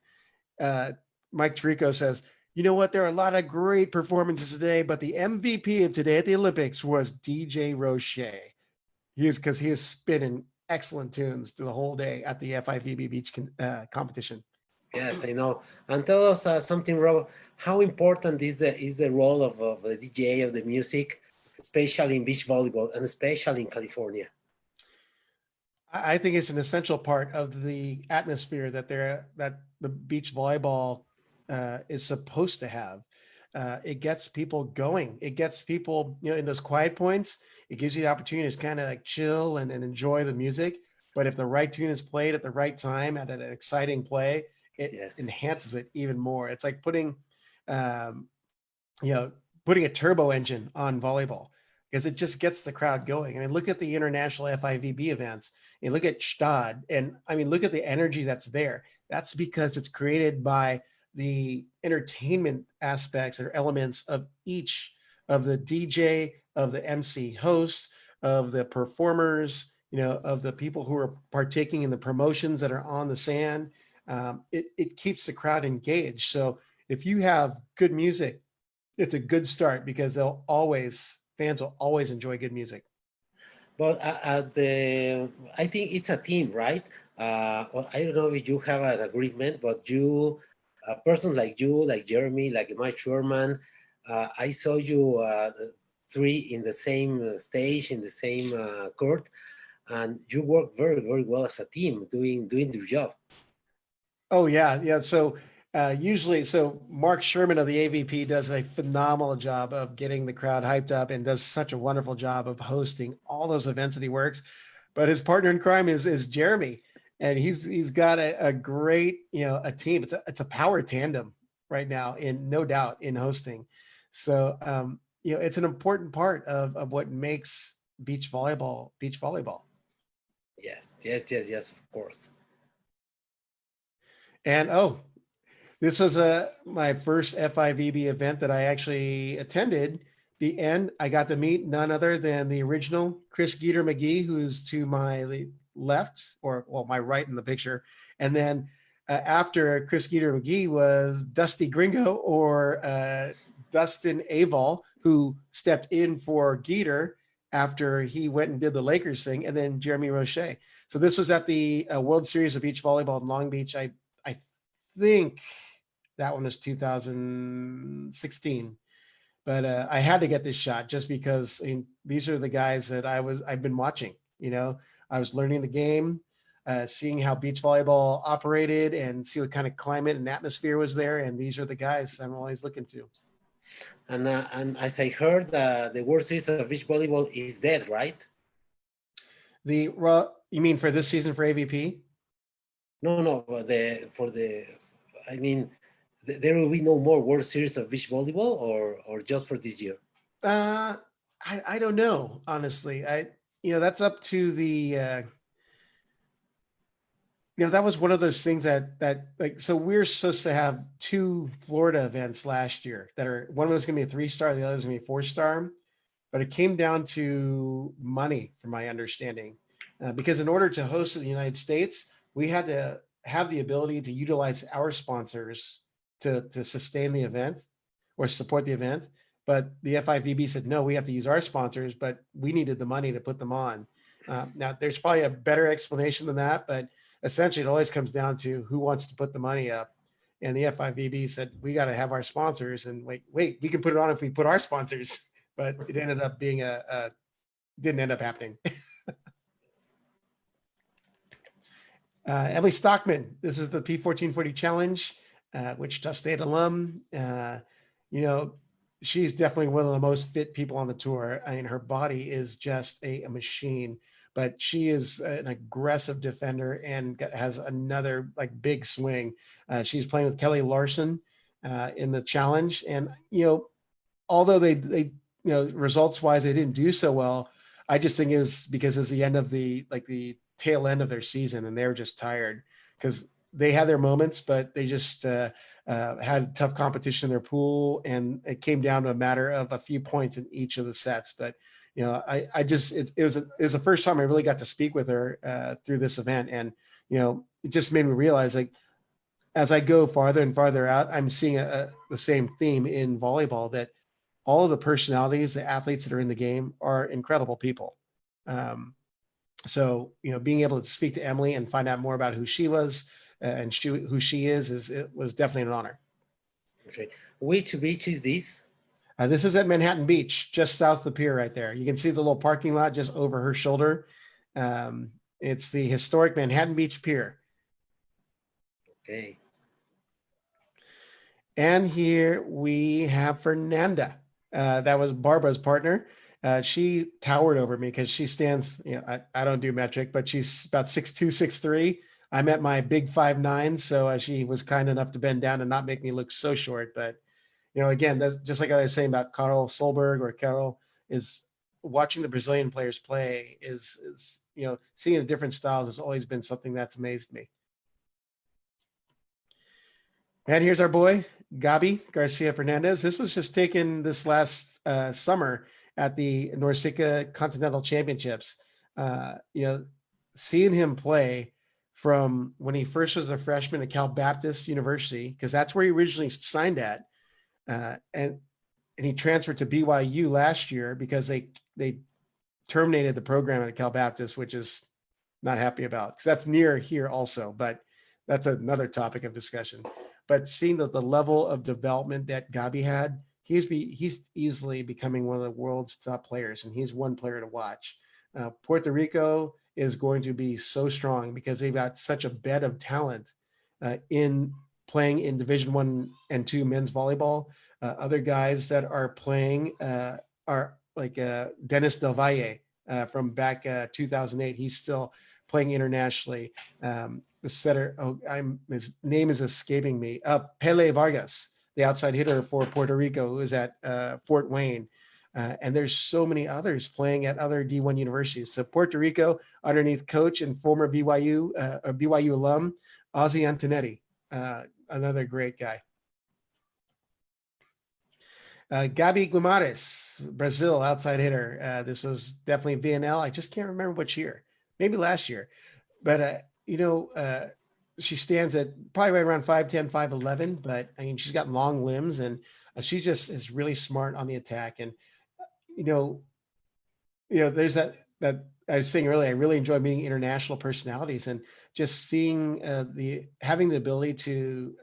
Mike Tirico says, "You know what? There are a lot of great performances today, but the MVP of today at the Olympics was DJ Roche. He is spinning excellent tunes the whole day at the FIVB Beach competition." Yes, I know. And tell us something, Rob. How important is the role of the DJ, of the music especially in beach volleyball and especially in California? I think it's an essential part of the atmosphere that the beach volleyball is supposed to have. It gets people going. It gets people, in those quiet points. It gives you the opportunity to kind of like chill and enjoy the music. But if the right tune is played at the right time at an exciting play, it Yes. enhances it even more. It's like um, you know, putting a turbo engine on volleyball because it just gets the crowd going. I mean, look at the international FIVB events. You look at Stad, and I mean, look at the energy that's there. That's because it's created by the entertainment aspects or elements of each of the DJ, of the MC host, of the performers, of the people who are partaking in the promotions that are on the sand. It keeps the crowd engaged. So if you have good music, it's a good start because fans will always enjoy good music. But I think it's a team, right? Well, I don't know if you have an agreement, but a person like you, like Jeremy, like Mike Sherman, I saw you three in the same stage, in the same court, and you work very, very well as a team, doing your job. Oh yeah, yeah. So usually, so Mark Sherman of the AVP does a phenomenal job of getting the crowd hyped up and does such a wonderful job of hosting all those events that he works. But his partner in crime is Jeremy, and he's got a great a team. It's a power tandem right now, in no doubt in hosting. So it's an important part of what makes beach volleyball. Yes, yes, yes, yes, of course. And this was my first FIVB event that I actually attended. And I got to meet none other than the original Chris Geeter McGee, who's to my left, or well, my right in the picture. And then after Chris Geeter McGee was Dusty Gringo, or Dustin Aval, who stepped in for Geeter after he went and did the Lakers thing, and then Jeremy Roche. So this was at the World Series of Beach Volleyball in Long Beach. I think that one was 2016, but I had to get this shot just because these are the guys that I've been watching. I was learning the game, seeing how beach volleyball operated, and see what kind of climate and atmosphere was there. And these are the guys I'm always looking to. And as I heard, the World Series of Beach Volleyball is dead, right? You mean for this season for AVP? No, I mean, there will be no more World Series of Beach Volleyball, or just for this year. I don't know, honestly. That's up to the. That was one of those things that like, so we're supposed to have two Florida events last year one was going to be a 3-star, the other was going to be a 4-star, but it came down to money, from my understanding, because in order to host in the United States, we had to have the ability to utilize our sponsors to sustain the event or support the event. But the FIVB said, no, we have to use our sponsors, but we needed the money to put them on. Now, there's probably a better explanation than that, but essentially it always comes down to who wants to put the money up. And the FIVB said, we got to have our sponsors, and wait, we can put it on if we put our sponsors. But it ended up being didn't end up happening. Emily Stockman, this is the P1440 Challenge, Wichita State alum. She's definitely one of the most fit people on the tour. I mean, her body is just a machine, but she is an aggressive defender and has another like big swing. She's playing with Kelly Larson in the challenge. And, although they results wise, they didn't do so well. I just think it was because it's the end of the tail end of their season, and they were just tired because they had their moments, but they just had tough competition in their pool, and it came down to a matter of a few points in each of the sets. But I just it was the first time I really got to speak with her through this event, and it just made me realize, like, as I go farther and farther out, I'm seeing the same theme in volleyball, that all of the personalities, the athletes that are in the game, are incredible people. So, being able to speak to Emily and find out more about who she was and who she is it was definitely an honor. Okay. Which beach is this? This is at Manhattan Beach, just south of the pier right there. You can see the little parking lot just over her shoulder. It's the historic Manhattan Beach Pier. Okay. And here we have Fernanda. That was Barbara's partner. She towered over me because she stands, I don't do metric, but she's about 6'2", 6'3". I'm at my big 5'9", so she was kind enough to bend down and not make me look so short. But, again, that's just like I was saying about Carol Solberg or Carol, is watching the Brazilian players play is seeing the different styles has always been something that's amazed me. And here's our boy, Gabi Garcia Fernandez. This was just taken this last summer at the Norsica Continental Championships. Seeing him play from when he first was a freshman at Cal Baptist University, because that's where he originally signed at, and he transferred to BYU last year because they terminated the program at Cal Baptist, which is not happy about, because that's near here also, but that's another topic of discussion. But seeing the level of development that Gabi had, he's easily becoming one of the world's top players, and he's one player to watch. Puerto Rico is going to be so strong because they've got such a bed of talent in playing in Division I and II men's volleyball. Other guys that are playing are like Dennis Del Valle from back 2008. He's still playing internationally. The setter, his name is escaping me. Pele Vargas, the outside hitter for Puerto Rico, who is at Fort Wayne. And there's so many others playing at other D1 universities. So Puerto Rico, underneath coach and former BYU alum, Ozzy Antonetti, another great guy. Gabi Guimarães, Brazil, outside hitter. This was definitely VNL. I just can't remember which year, maybe last year. But, she stands at probably right around 5'10", 5'11", but I mean, she's got long limbs, and she just is really smart on the attack. And, there's that I was saying earlier, I really enjoy meeting international personalities, and just seeing having the ability to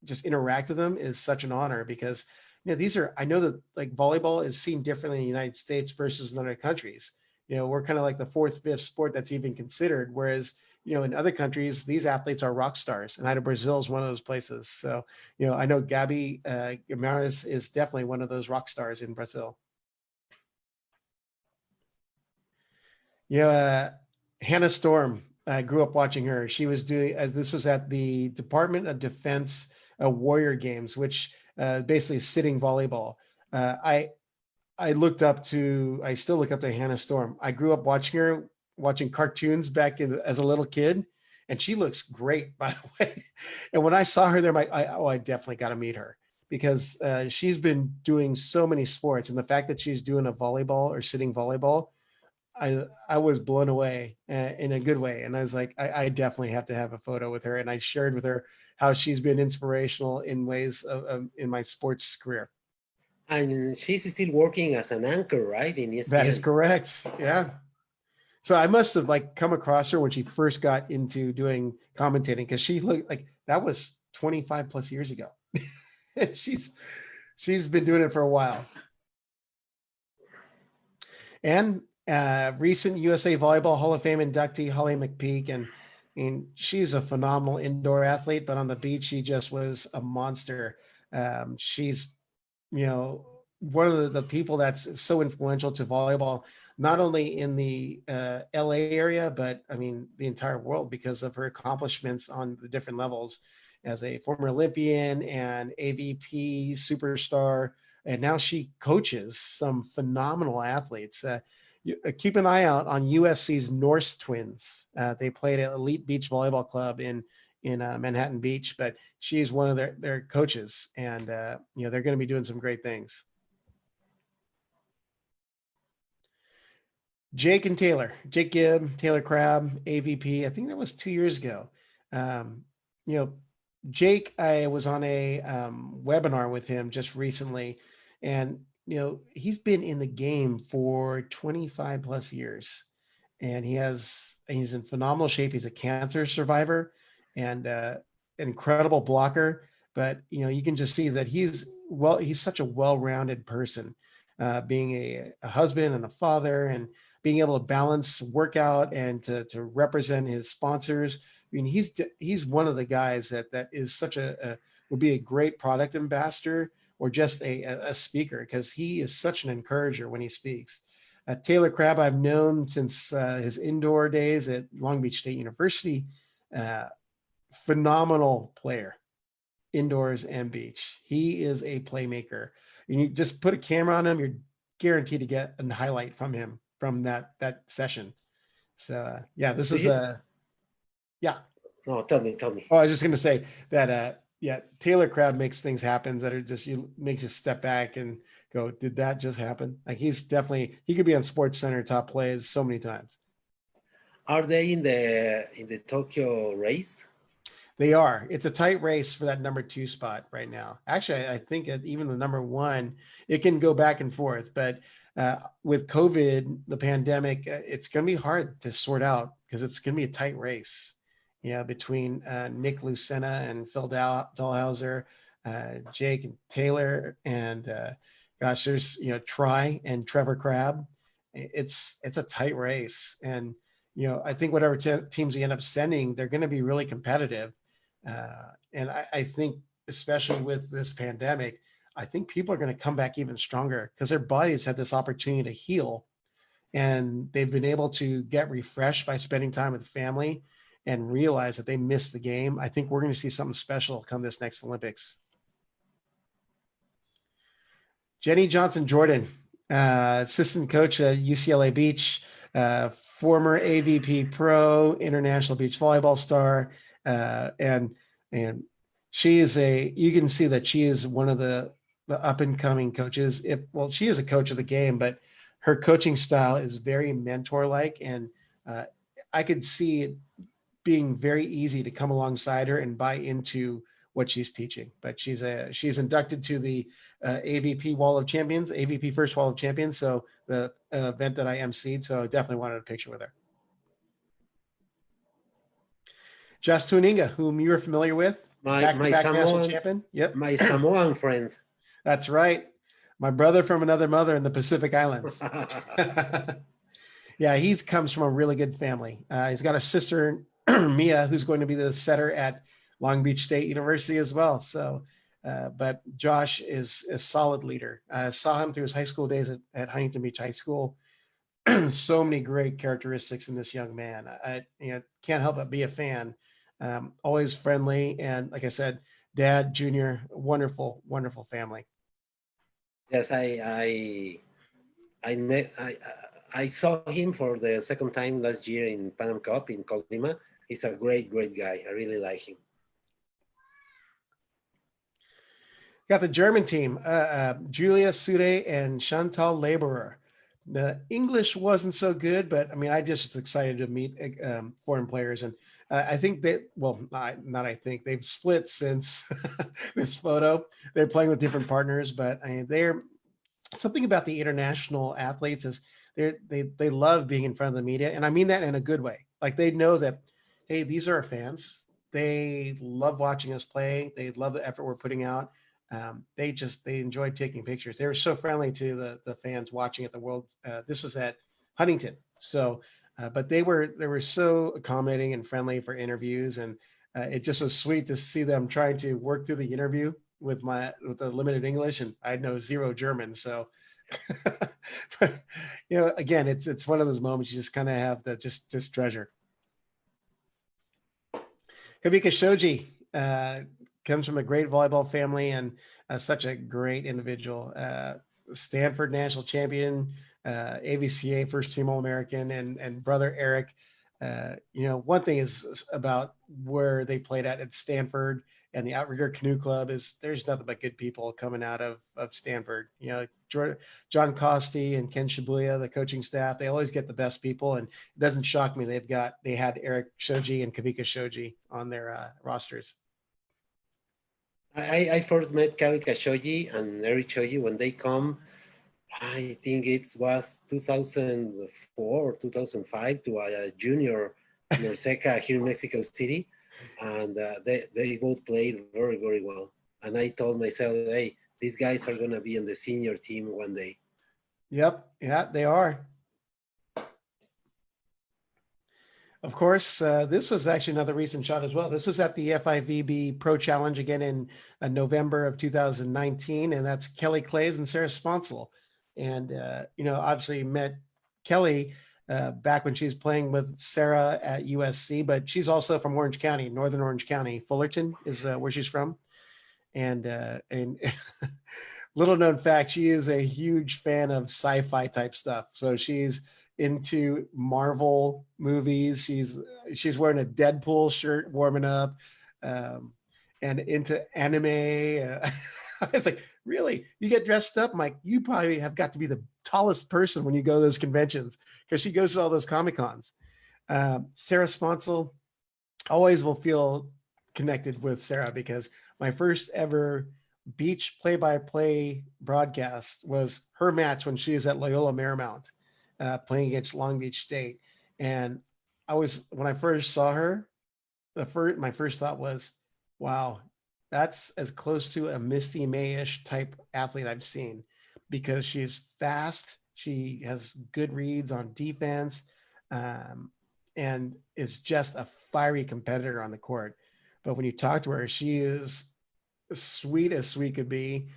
just interact with them is such an honor, because I know that like volleyball is seen differently in the United States versus in other countries. We're kind of like the fourth, fifth sport that's even considered, whereas in other countries, these athletes are rock stars, and I know Brazil is one of those places. So I know Gabi Guimarães is definitely one of those rock stars in Brazil. Hannah Storm, I grew up watching her. She was this was at the Department of Defense Warrior Games, which basically is sitting volleyball. I still look up to Hannah Storm. I grew up watching cartoons back as a little kid, and she looks great, by the way. And when I saw her there, I definitely got to meet her, because she's been doing so many sports, and the fact that she's doing a volleyball or sitting volleyball, I was blown away in a good way. And I was like, I definitely have to have a photo with her. And I shared with her how she's been inspirational in ways in my sports career. And she's still working as an anchor, right? In ESPN. That is correct. Yeah. So I must have come across her when she first got into doing commentating, because she looked like that was 25 plus years ago. she's been doing it for a while. And recent USA Volleyball Hall of Fame inductee, Holly McPeak. And she's a phenomenal indoor athlete, but on the beach, she just was a monster. She's, one of the people that's so influential to volleyball, not only in the LA area, but I mean, the entire world, because of her accomplishments on the different levels as a former Olympian and AVP superstar. And now she coaches some phenomenal athletes. Keep an eye out on USC's Norse Twins. They played at Elite Beach Volleyball Club in Manhattan Beach, but she's one of their coaches, and they're going to be doing some great things. Jake Gibb, Taylor Crabb, AVP. I think that was 2 years ago. Jake, I was on a webinar with him just recently, and he's been in the game for 25 plus years, and he's in phenomenal shape. He's a cancer survivor and an incredible blocker. but you can just see that he's such a well-rounded person, being a husband and a father, and being able to balance workout and to represent his sponsors. I mean, he's one of the guys that is such would be a great product ambassador, or just a speaker, because he is such an encourager when he speaks. Taylor Crabb, I've known since his indoor days at Long Beach State University. Uh, Phenomenal player, indoors and beach. He is a playmaker. And you just put a camera on him, you're guaranteed to get a highlight from him from that session. So yeah, this is yeah. No, tell me, tell me. Oh, I was just going to say that yeah, Taylor Crabb makes things happen that are just makes you step back and go, did that just happen? Like, he could be on Sports Center top plays so many times. Are they in the Tokyo race? They are. It's a tight race for that number 2 spot right now. Actually, I think even the number 1, it can go back and forth. But with COVID, the pandemic, it's going to be hard to sort out, because it's going to be a tight race. Between Nick Lucena and Phil Dahlhauser, Jake and Taylor, and gosh, there's Try and Trevor Crabb. It's a tight race, and I think whatever teams we end up sending, they're going to be really competitive. And I think, especially with this pandemic, I think people are going to come back even stronger, because their bodies had this opportunity to heal, and they've been able to get refreshed by spending time with family and realize that they missed the game. I think we're going to see something special come this next Olympics. Jenny Johnson-Jordan, assistant coach at UCLA Beach, former AVP pro, international beach volleyball star, and she is you can see that she is one of the up and coming coaches. She is a coach of the game, but her coaching style is very mentor like, and I could see it being very easy to come alongside her and buy into what she's teaching. But she's inducted to the AVP Wall of Champions, AVP First Wall of Champions. So the event that I emceed. So I definitely wanted a picture with her. Just Tuninga, whom you're familiar with, my national champion. Yep, my Samoan friend. That's right, my brother from another mother in the Pacific Islands. Yeah, he comes from a really good family. He's got a sister, Mia, who's going to be the setter at Long Beach State University as well. So, but Josh is a solid leader. I saw him through his high school days at Huntington Beach High School. So many great characteristics in this young man. I can't help but be a fan. Always friendly, and like I said, dad, junior, wonderful, wonderful family. Yes, I saw him for the second time last year in Pan Am Cup in Colima. He's a great, great guy. I really like him. Got the German team, Julia Sude and Chantal Laborer. The English wasn't so good, but I mean, I just was excited to meet foreign players. And I think they've split since this photo. They're playing with different partners, but they're something about the international athletes is they love being in front of the media. And I mean that in a good way. Like, they know that, hey, these are our fans. They love watching us play. They love the effort we're putting out. They enjoy taking pictures. They were so friendly to the fans watching at the World. This was at Huntington. So, but they were so accommodating and friendly for interviews. And it just was sweet to see them trying to work through the interview with the limited English, and I know zero German. So, but, again, it's one of those moments you just kind of have to just treasure. Kavika Shoji comes from a great volleyball family and such a great individual. Stanford national champion, AVCA first team All-American, and brother Eric. One thing is about where they played at Stanford and the Outrigger Canoe Club is there's nothing but good people coming out of Stanford. John Costi and Ken Shibuya, the coaching staff, they always get the best people, and it doesn't shock me they had Eric Shoji and Kavika Shoji on their rosters. I first met Kavika Shoji and Eric Shoji when they come. I think it was 2004 or 2005 to a junior Norseca here in Mexico City, and they both played very, very well. and I told myself, hey, these guys are gonna be in the senior team one day. Yep. Yeah, they are. Of course, this was actually another recent shot as well. This was at the FIVB Pro Challenge again in November of 2019, and that's Kelly Clays and Sarah Sponsel. And obviously met Kelly back when she was playing with Sarah at USC, but she's also from Orange County, Northern Orange County. Fullerton is where she's from, and little known fact, she is a huge fan of sci-fi type stuff. So she's into Marvel movies. She's wearing a Deadpool shirt, warming up, and into anime. I was like, really? You get dressed up? I'm like, you probably have got to be the tallest person when you go to those conventions because she goes to all those Comic Cons. Sarah Sponsel, always will feel connected with Sarah because my first ever beach play-by-play broadcast was her match when she was at Loyola Marymount playing against Long Beach State. And when I first saw her, my first thought was, wow, that's as close to a Misty May-ish type athlete I've seen because she's fast. She has good reads on defense and is just a fiery competitor on the court. But when you talk to her, she is sweet as sweet could be.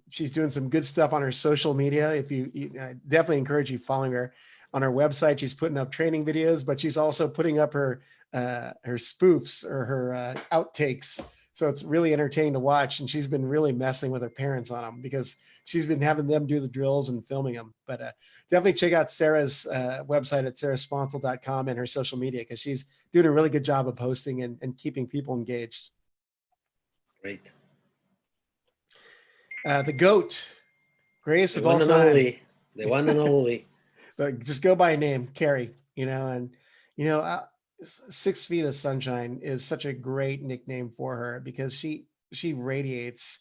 She's doing some good stuff on her social media. If you I definitely encourage you following her on her website. She's putting up training videos, but she's also putting up her spoofs or her outtakes. So it's really entertaining to watch. And she's been really messing with her parents on them because she's been having them do the drills and filming them. But definitely check out Sarah's website at sarahsponsel.com and her social media because she's doing a really good job of posting and keeping people engaged. Great. The GOAT, greatest The of one all and time. only. The one and only. But just go by name, Carrie, and 6 Feet of Sunshine is such a great nickname for her because she radiates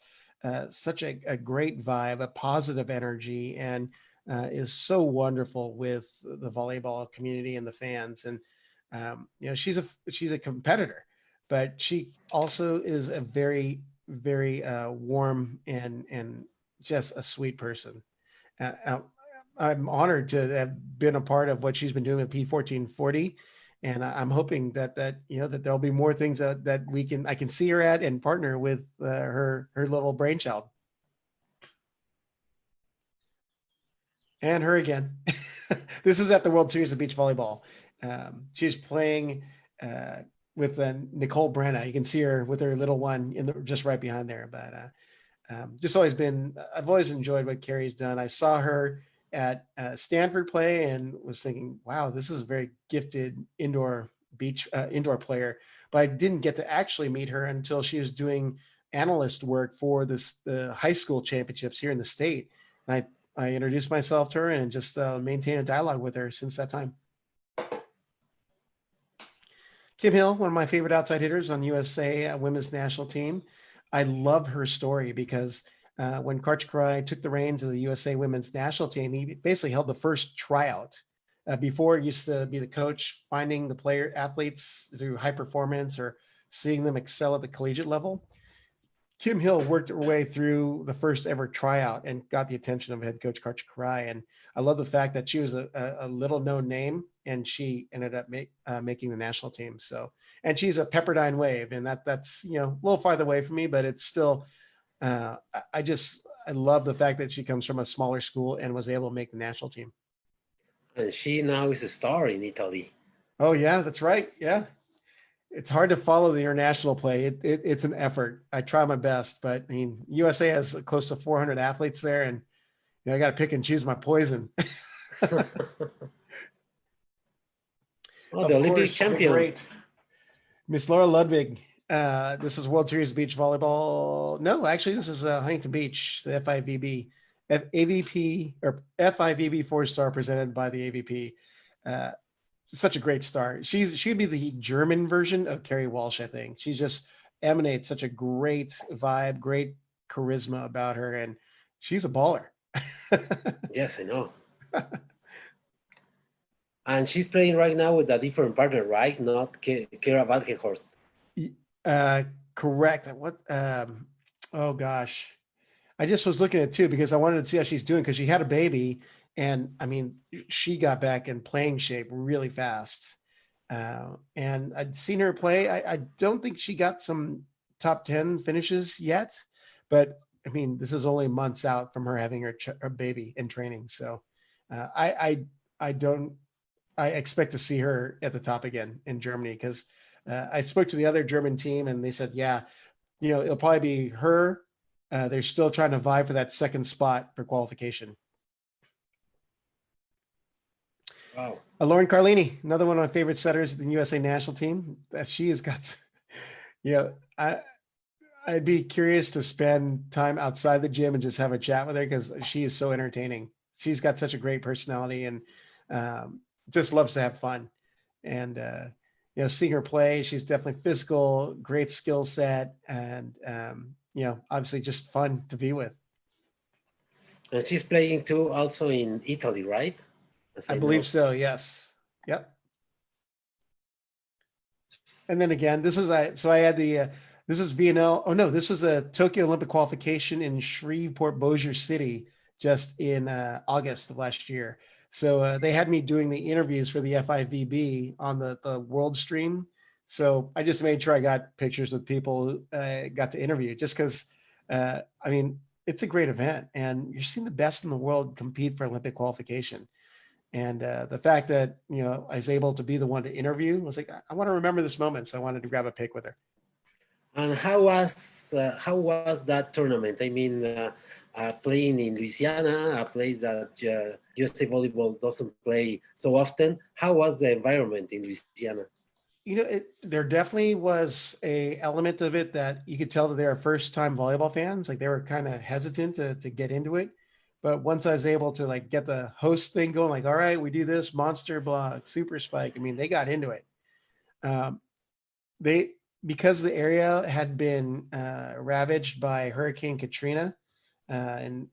such a great vibe, a positive energy, and is so wonderful with the volleyball community and the fans. And she's a competitor, but she also is a very, very warm and just a sweet person. I'm honored to have been a part of what she's been doing with P1440, and I'm hoping that that there'll be more things that I can see her at and partner with her little brainchild. And her again. This is at the World Series of Beach Volleyball. She's playing with Nicole Brenna. You can see her with her little one just right behind there. But I've always enjoyed what Carrie's done. I saw her at Stanford play and was thinking, wow, this is a very gifted indoor player. But I didn't get to actually meet her until she was doing analyst work for the high school championships here in the state. And I introduced myself to her and just maintained a dialogue with her since that time. Kim Hill, one of my favorite outside hitters on USA women's national team. I love her story because when Coach Karai took the reins of the USA women's national team, he basically held the first tryout. Before, it used to be the coach finding the athletes through high performance or seeing them excel at the collegiate level. Kim Hill worked her way through the first ever tryout and got the attention of head coach Coach Karai. And I love the fact that she was a little known name and she ended up making the national team. So, and she's a Pepperdine Wave, and that's a little farther away from me, but it's still, I love the fact that she comes from a smaller school and was able to make the national team. And she now is a star in Italy. Oh yeah, that's right. Yeah. It's hard to follow the international play. It's an effort. I try my best, but I mean, USA has close to 400 athletes there, and I got to pick and choose my poison. Oh, the Olympic champion. Great. Miss Laura Ludwig. This is World Series Beach Volleyball. No, actually, this is Huntington Beach, the FIVB. AVP or FIVB 4-star presented by the AVP. Such a great star. She'd be the German version of Carrie Walsh, I think. She just emanates such a great vibe, great charisma about her, and she's a baller. Yes, I know. And she's playing right now with a different partner, right? Not Kara Valkenhorst. Correct. What Oh gosh. I just was looking at it too because I wanted to see how she's doing because she had a baby, and I mean she got back in playing shape really fast. And I'd seen her play. I don't think she got some top 10 finishes yet, but I mean this is only months out from her having her baby in training. So uh, I I I don't I expect to see her at the top again in Germany because I spoke to the other German team and they said, yeah, it'll probably be her. They're still trying to vie for that second spot for qualification. Wow. Lauren Carlini, another one of my favorite setters in the USA national team. That she has got, you know, I I'd be curious to spend time outside the gym and just have a chat with her because she is so entertaining. She's got such a great personality and just loves to have fun. And seeing her play, she's definitely physical, great skill set, and obviously just fun to be with. And she's playing too also in Italy, right? As I I believe know. so. Yes. Yep. And then again, so I had this is VNL. Oh no, this was a Tokyo Olympic qualification in Shreveport, Bossier City, just in August of last year. So they had me doing the interviews for the FIVB on the world stream. So I just made sure I got pictures of people got to interview, just because I mean it's a great event, and you're seeing the best in the world compete for Olympic qualification. And the fact that I was able to be the one to interview was like, I want to remember this moment, so I wanted to grab a pic with her. And how was that tournament? I mean, playing in Louisiana, a place that USA Volleyball doesn't play so often. How was the environment in Louisiana? There definitely was a element of it that you could tell that they were first time volleyball fans. Like they were kind of hesitant to get into it. But once I was able to like get the host thing going, like, all right, we do this monster block, super spike. I mean, they got into it. Um, they because the area had been ravaged by Hurricane Katrina, and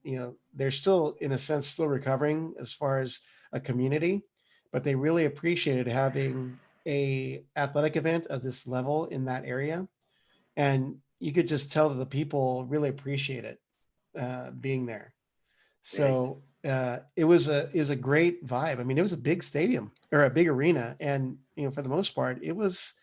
they're still in a sense still recovering as far as a community, but they really appreciated having a athletic event of this level in that area, and you could just tell that the people really appreciate it being there. Right. So it was a great vibe. I mean, it was a big stadium or a big arena, and for the most part, it was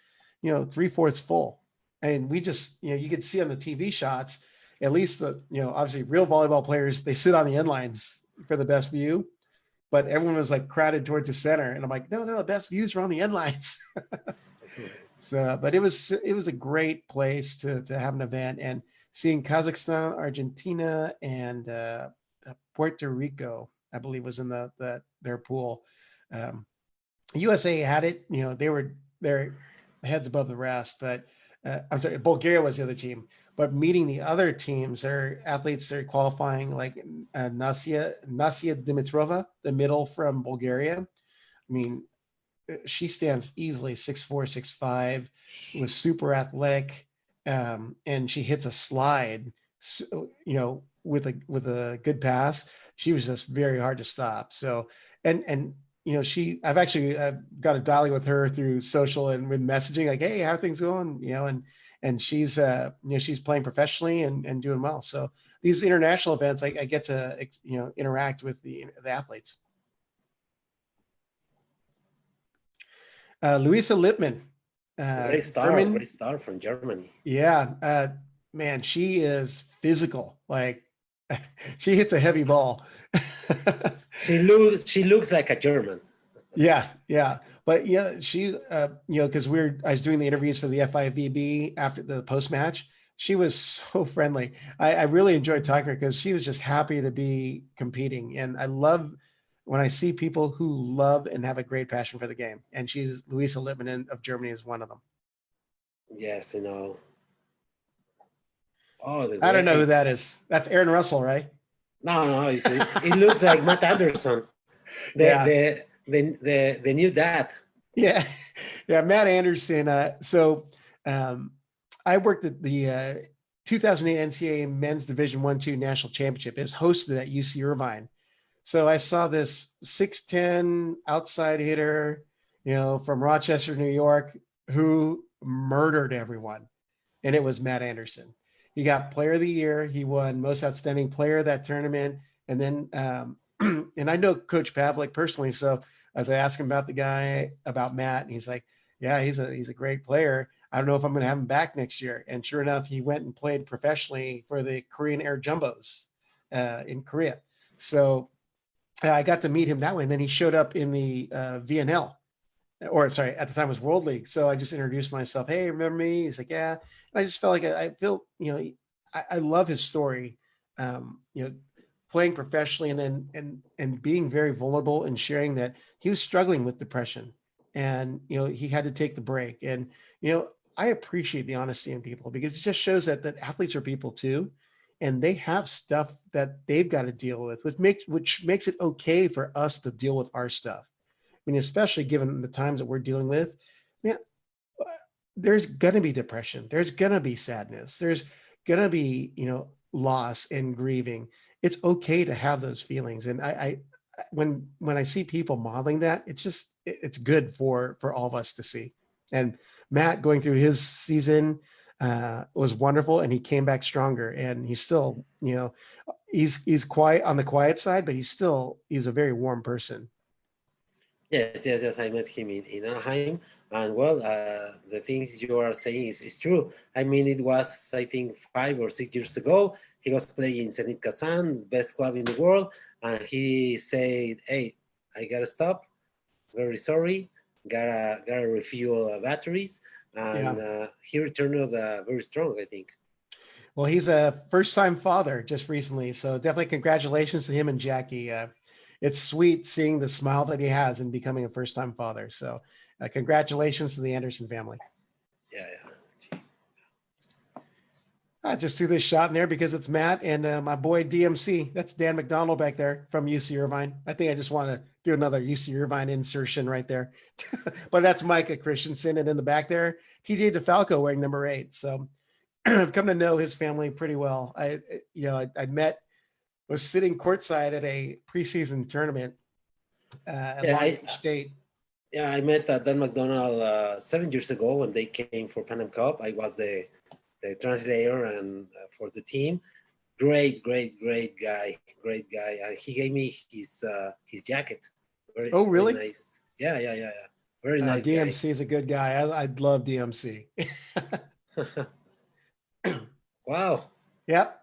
3/4 full. And we just you could see on the TV shots, at least the obviously real volleyball players, they sit on the end lines for the best view, but everyone was like crowded towards the center, and I'm like, no, the best views are on the end lines. So, but it was a great place to have an event, and seeing Kazakhstan, Argentina, and Puerto Rico, I believe, was in their pool. Um, USA had it. They were their heads above the rest, but I'm sorry, Bulgaria was the other team. But meeting the other teams, their athletes, they're qualifying like Nasia Dimitrova, the middle from Bulgaria. I mean, she stands easily 6'4", 6'5", was super athletic, and she hits a slide, with a good pass. She was just very hard to stop. So, and I've actually got a dialogue with her through social and with messaging, like, hey, how are things going? And she's she's playing professionally and doing well. So these international events, I get to interact with the athletes. Louisa Lippmann, German. Great star from Germany. Yeah, man, she is physical. Like she hits a heavy ball. She looks like a German. Yeah, yeah. But yeah, she, because I was doing the interviews for the FIVB after the post match. She was so friendly. I really enjoyed talking to her because she was just happy to be competing. And I love when I see people who love and have a great passion for the game. And she's Louisa Lippmann of Germany is one of them. Yes, you know. Oh, the I don't know who great. that is. That's Aaron Russell, right? No, it looks like Matt Anderson, the Yeah. the new dad. Yeah. Yeah. Matt Anderson. Um, I worked at the 2008 NCAA Men's Division 1-2 National Championship. It's hosted at UC Irvine. So I saw this 6'10" outside hitter, from Rochester, New York, who murdered everyone. And it was Matt Anderson. He got Player of the Year. He won Most Outstanding Player of that tournament. And then, and I know Coach Pavlik personally, so as I asked him about the guy, about Matt, and he's like, "Yeah, he's a great player. I don't know if I'm going to have him back next year." And sure enough, he went and played professionally for the Korean Air Jumbos in Korea. So I got to meet him that way. And then he showed up in the VNL, or sorry, at the time it was World League. So I just introduced myself. Hey, remember me? He's like, yeah. And I just felt like I feel, I love his story. Playing professionally and then and being very vulnerable and sharing that he was struggling with depression, and he had to take the break. And I appreciate the honesty in people, because it just shows that athletes are people too, and they have stuff that they've got to deal with, which makes it okay for us to deal with our stuff. I mean, especially given the times that we're dealing with, man, there's gonna be depression, there's gonna be sadness, there's gonna be loss and grieving. It's okay to have those feelings, and when I see people modeling that, it's good for all of us to see. And Matt going through his season was wonderful, and he came back stronger, and he's still he's quiet on the quiet side, but he's a very warm person. Yes. I met him in Anaheim, and well, the things you are saying is true. I mean, it was, I think, 5 or 6 years ago. He was playing in Zenit Kazan, best club in the world, and he said, "Hey, I gotta stop. Very sorry. Gotta refuel batteries." Yeah. And he returned very strong, I think. Well, he's a first-time father just recently, so definitely congratulations to him and Jackie. It's sweet seeing the smile that he has in becoming a first-time father. So, congratulations to the Anderson family. Yeah. I just threw this shot in there because it's Matt and my boy DMC. That's Dan McDonald back there from UC Irvine. I think I just want to do another UC Irvine insertion right there. But that's Micah Christensen, and in the back there, TJ DeFalco wearing number 8. So I've come to know his family pretty well. I was sitting courtside at a preseason tournament at Long Beach State. Yeah, I met Dan McDonald 7 years ago when they came for Pan Am Cup. I was the translator and for the team. Great guy. And he gave me his jacket. Really? Very nice. Yeah. Very nice. DMC guy. is a good guy. I love DMC. Wow. Yep.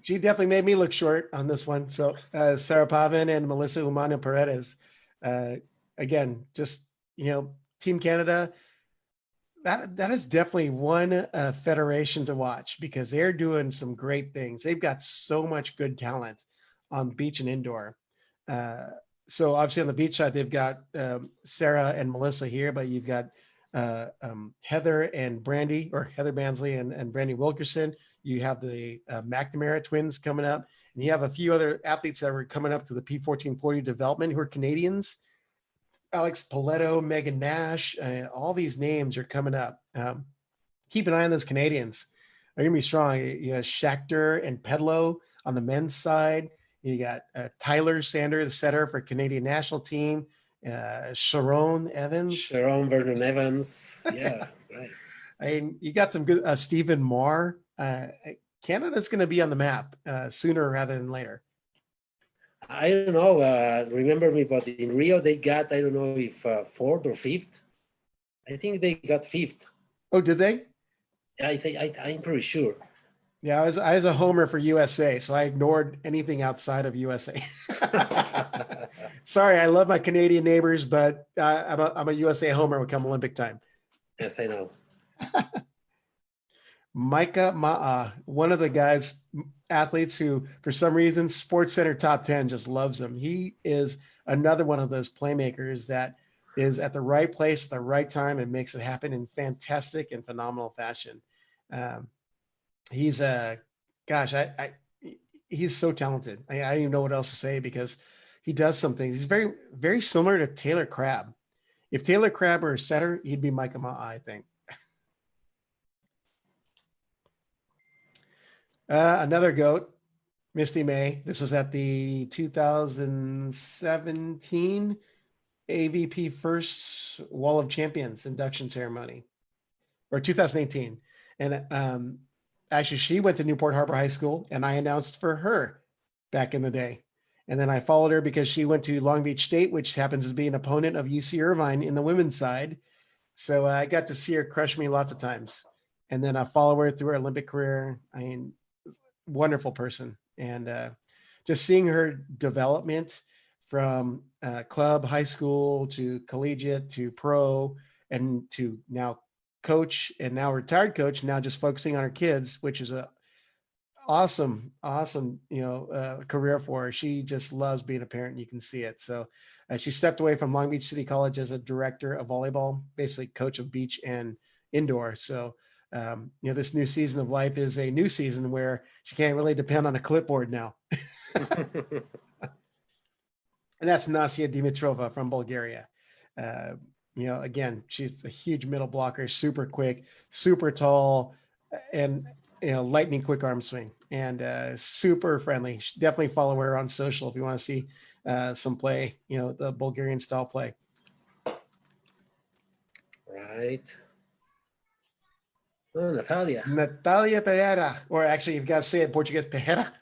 She definitely made me look short on this one. So Sarah Pavin and Melissa Humano Paredes. Again, just, Team Canada, that is definitely one federation to watch, because they're doing some great things. They've got so much good talent on beach and indoor. So obviously on the beach side, they've got Sarah and Melissa here, but you've got Heather and Brandy, or Heather Bansley and Brandy Wilkerson. You have the McNamara twins coming up, and you have a few other athletes that are coming up to the P1440 development who are Canadians. Alex Paletto, Megan Nash, all these names are coming up. Keep an eye on those Canadians. They're going to be strong. You have Schechter and Pedlow on the men's side. You got Tyler Sander, the setter for Canadian national team. Sharon Evans. Sharon Vernon Evans. Yeah, right. I mean, you got some good Stephen Marr. Canada's going to be on the map sooner rather than later. I don't know. Remember me, but in Rio they got, I don't know if 4th or 5th. I think they got 5th. Oh, did they? I'm pretty sure. Yeah, I was a homer for USA, so I ignored anything outside of USA. Sorry, I love my Canadian neighbors, but I'm a USA homer when come Olympic time. Yes, I know. Micah Ma'a, one of the athletes who, for some reason, Sports Center Top 10 just loves him. He is another one of those playmakers that is at the right place at the right time and makes it happen in fantastic and phenomenal fashion. He's he's so talented. I don't even know what else to say, because he does some things. He's very, very similar to Taylor Crabb. If Taylor Crabb were a setter, he'd be Micah Ma'a, I think. Another GOAT, Misty May. This was at the 2017 AVP First Wall of Champions induction ceremony, or 2018. And actually, she went to Newport Harbor High School, and I announced for her back in the day. And then I followed her because she went to Long Beach State, which happens to be an opponent of UC Irvine in the women's side. So I got to see her crush me lots of times. And then I follow her through her Olympic career. I mean, wonderful person. And just seeing her development from club, high school to collegiate to pro and to now coach and now retired coach, now just focusing on her kids, which is a awesome, career for her. She just loves being a parent. You can see it. So she stepped away from Long Beach City College as a director of volleyball, basically coach of beach and indoor. So, this new season of life is a new season where she can't really depend on a clipboard now. And that's Nasia Dimitrova from Bulgaria. Again, she's a huge middle blocker, super quick, super tall, and lightning quick arm swing, and super friendly. Definitely follow her on social if you want to see some play, the Bulgarian style play. Right. Oh, Natalia. Natalia Pereira, or actually, you've got to say it in Portuguese, Pereira.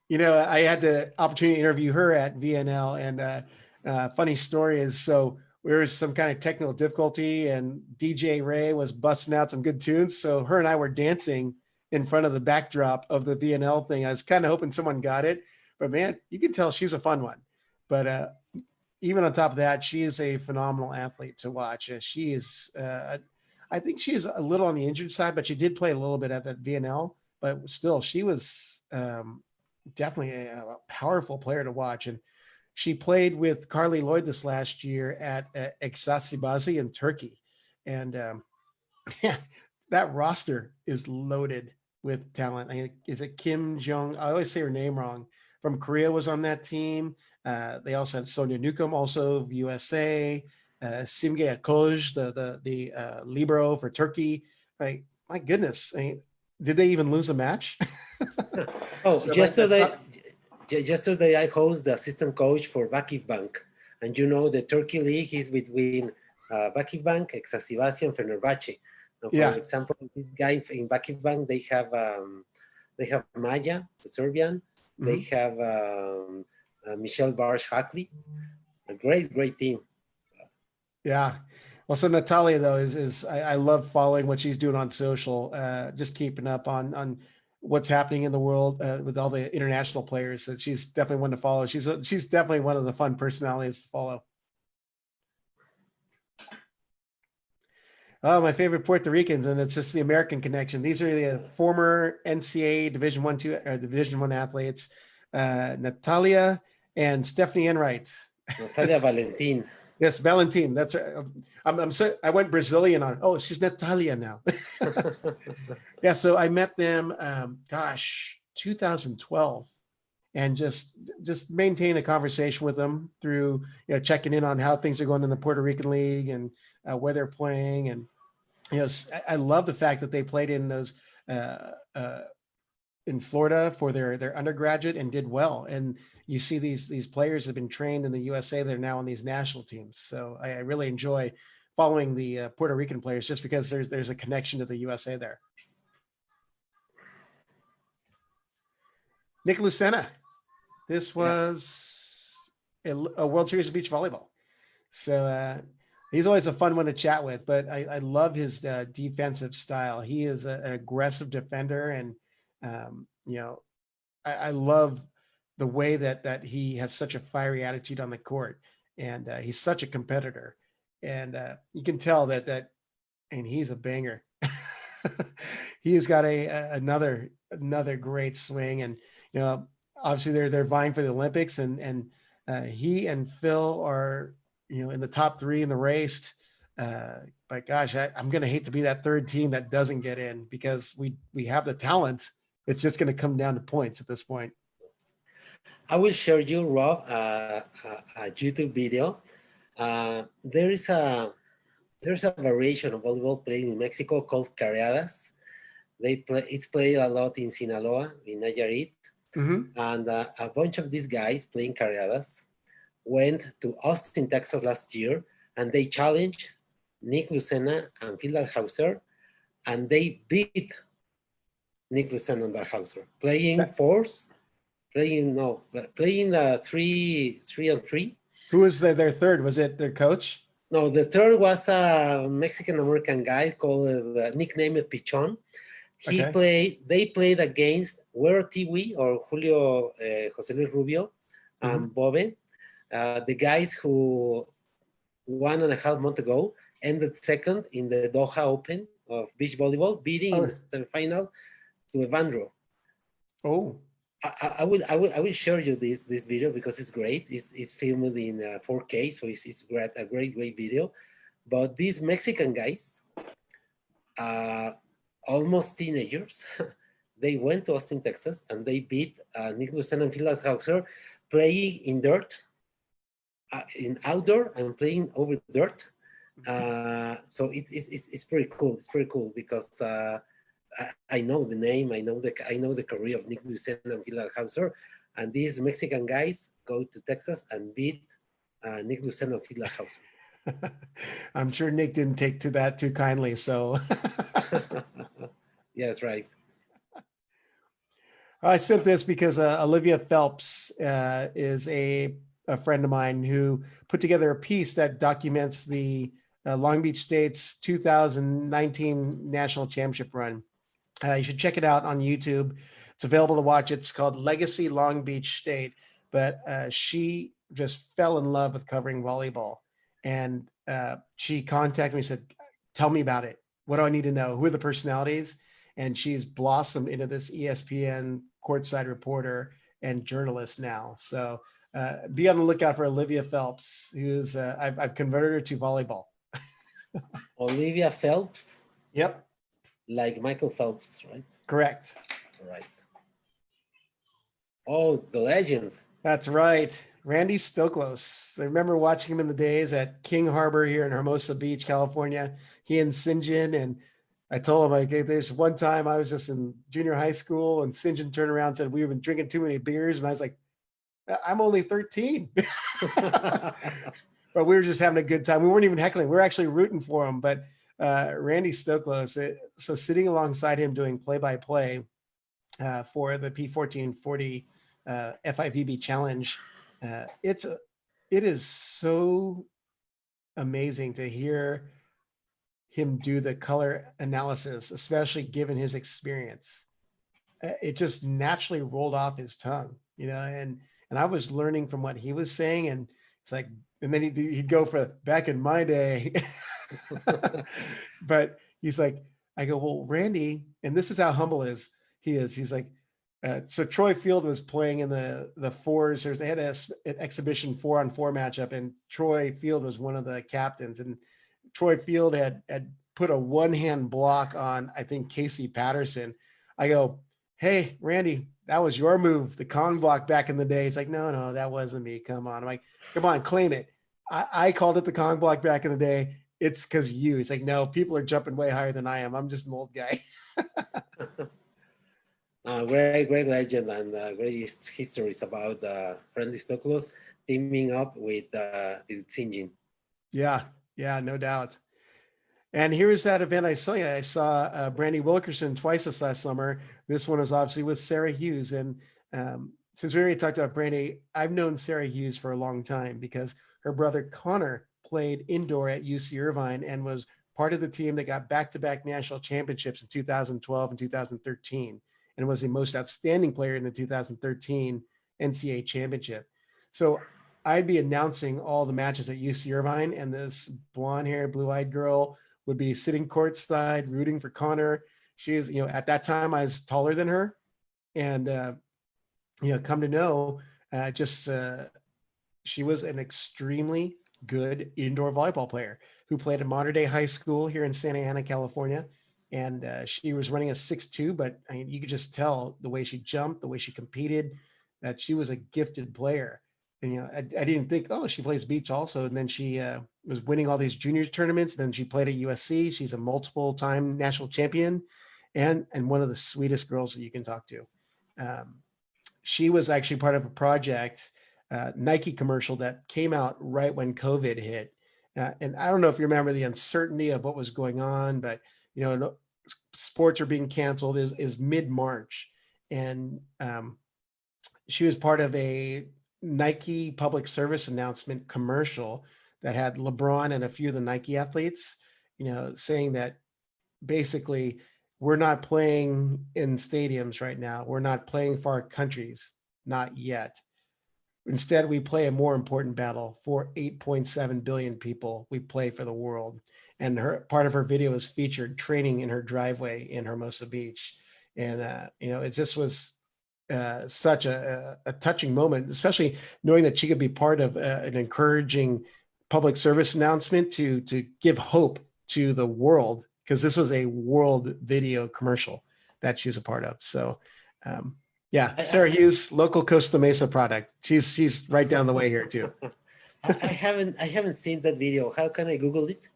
I had the opportunity to interview her at VNL, and funny story is, so there was some kind of technical difficulty, and DJ Ray was busting out some good tunes. So her and I were dancing in front of the backdrop of the VNL thing. I was kind of hoping someone got it, but man, you can tell she's a fun one. But even on top of that, she is a phenomenal athlete to watch. She is, I think she is a little on the injured side, but she did play a little bit at that VNL, but still she was definitely a powerful player to watch. And she played with Carly Lloyd this last year at Eksaksibazi in Turkey. And that roster is loaded with talent. Is it Kim Jong? I always say her name wrong. From Korea was on that team. They also had Sonia Newcomb, also of USA. Simge Akoj, the libero for Turkey. My goodness. Did they even lose a match? Oh, so yesterday I host the assistant coach for Vakif Bank. And the Turkey League is between Vakif Bank, Eksaksibasi, and Fenerbahce. And for example, this guy in Vakif Bank, they have Maya, the Serbian. Mm-hmm. They have Michelle Barsh-Hackley. A great team. Yeah. Well, so Natalia, though, is I love following what she's doing on social, just keeping up on what's happening in the world with all the international players. So she's definitely one to follow. She's definitely one of the fun personalities to follow. Oh, my favorite Puerto Ricans, and it's just the American connection. These are the former NCAA Division I athletes, Natalia and Stephanie Enright. Natalia Valentin. Yes, Valentin. That's I went Brazilian on. Oh, she's Natalia now. Yeah, so I met them, 2012, and just maintain a conversation with them through checking in on how things are going in the Puerto Rican League and where they're playing. And I love the fact that they played in those in Florida for their undergraduate and did well. And you see these players have been trained in the USA. They're now on these national teams. So I really enjoy following the Puerto Rican players just because there's a connection to the USA there. Nick Lucena. This was a World Series of Beach Volleyball. So he's always a fun one to chat with, but I love his defensive style. He is an aggressive defender, and I love the way that he has such a fiery attitude on the court, and he's such a competitor, and you can tell that and he's a banger. He has got another great swing, and obviously they're vying for the Olympics, and he and Phil are in the top 3 in the race. But gosh, I'm going to hate to be that third team that doesn't get in, because we have the talent. It's just going to come down to points at this point. I will share you, Rob, a YouTube video. There's a variation of volleyball played in Mexico called carreadas. It's played a lot in Sinaloa, in Nayarit. Mm-hmm. And a bunch of these guys playing carreadas went to Austin, Texas last year, and they challenged Nick Lucena and Phil Dalhauser and they beat Nicholson and Darhauser, playing That, fours, playing 3-on-3. who was their third? Was it their coach? No, the third was a Mexican American guy called nicknamed Pichon. Okay. They played against Wero Tiwi or Julio Jose Luis Rubio and Bobe, the guys who 1.5 months ago ended second in the Doha Open of beach volleyball, beating in Oh, the semifinal to Evandro. oh, I will share you this video because it's great. It's filmed in 4K, so it's great, a great video. But these Mexican guys, almost teenagers, they went to Austin, Texas, and they beat Nicholson and Phil Hauser playing in dirt, in outdoor, and playing over dirt. So it's pretty cool. It's pretty cool because I know the name, I know the career of Nick Lucena and Phil Hauser, and these Mexican guys go to Texas and beat Nick Lucena and Phil Hauser. I'm sure Nick didn't take to that too kindly. So yes, right. I sent this because Olivia Phelps is a friend of mine who put together a piece that documents the Long Beach State's 2019 National Championship run. You should check it out on YouTube. It's available to watch. It's called Legacy Long Beach State. But she just fell in love with covering volleyball. And she contacted me and said, tell me about it. What do I need to know? Who are the personalities? And she's blossomed into this ESPN courtside reporter and journalist now. So be on the lookout for Olivia Phelps, who's I've converted her to volleyball. Olivia Phelps? Yep. Like Michael Phelps, right? Correct. Right. Oh, the legend. That's right. Randy Stoklos. I remember watching him in the days at King Harbor here in Hermosa Beach, California. He and St. John, and I told him, like, hey, there's one time I was just in junior high school and St. John turned around and said, we've been drinking too many beers. And I was like, I'm only 13. But we were just having a good time. We weren't even heckling. We were actually rooting for him. But Randy Stoklos, so sitting alongside him doing play-by-play for the P1440 FIVB Challenge, it is so amazing to hear him do the color analysis, especially given his experience. It just naturally rolled off his tongue, and I was learning from what he was saying, and it's like, and then he'd go for back in my day. But he's like, I go, well, Randy, and this is how humble he is. He's like, so Troy Field was playing in the fours. They had an exhibition 4-on-4 matchup, and Troy Field was one of the captains. And Troy Field had put a one-hand block on, I think, Casey Patterson. I go, hey, Randy, that was your move, the Kong block back in the day. He's like, no, that wasn't me. Come on. I'm like, come on, claim it. I called it the Kong block back in the day. It's because you. He's like, no, people are jumping way higher than I am. I'm just an old guy. Great legend and great histories about Randy Stoklos teaming up with St. John. Yeah, no doubt. And here's that event I saw. I saw Brandy Wilkerson twice this last summer. This one was obviously with Sarah Hughes. And since we already talked about Brandy, I've known Sarah Hughes for a long time because her brother Connor played indoor at UC Irvine and was part of the team that got back-to-back national championships in 2012 and 2013, and was the most outstanding player in the 2013 NCAA championship. So I'd be announcing all the matches at UC Irvine, and this blonde-haired, blue-eyed girl would be sitting courtside rooting for Connor. She is, at that time I was taller than her, and come to know, she was an extremely good indoor volleyball player who played at Modern Day High School here in Santa Ana, California. And she was running a 6'2", but I mean, you could just tell the way she jumped, the way she competed, that she was a gifted player. And, I didn't think, oh, she plays beach also. And then she was winning all these juniors tournaments. Then she played at USC. She's a multiple time national champion and one of the sweetest girls that you can talk to. She was actually part of a project, Nike commercial that came out right when COVID hit. And I don't know if you remember the uncertainty of what was going on, but, sports are being canceled is mid-March. And she was part of a Nike public service announcement commercial that had LeBron and a few of the Nike athletes, saying that basically we're not playing in stadiums right now. We're not playing for our countries, not yet. Instead, we play a more important battle for 8.7 billion people. We play for the world. And her part of her video was featured training in her driveway in Hermosa Beach. And, it just was such a touching moment, especially knowing that she could be part of an encouraging public service announcement to give hope to the world, because this was a world video commercial that she was a part of. So, yeah, Sarah Hughes, local Costa Mesa product. She's right down the way here too. I haven't seen that video. How can I Google it?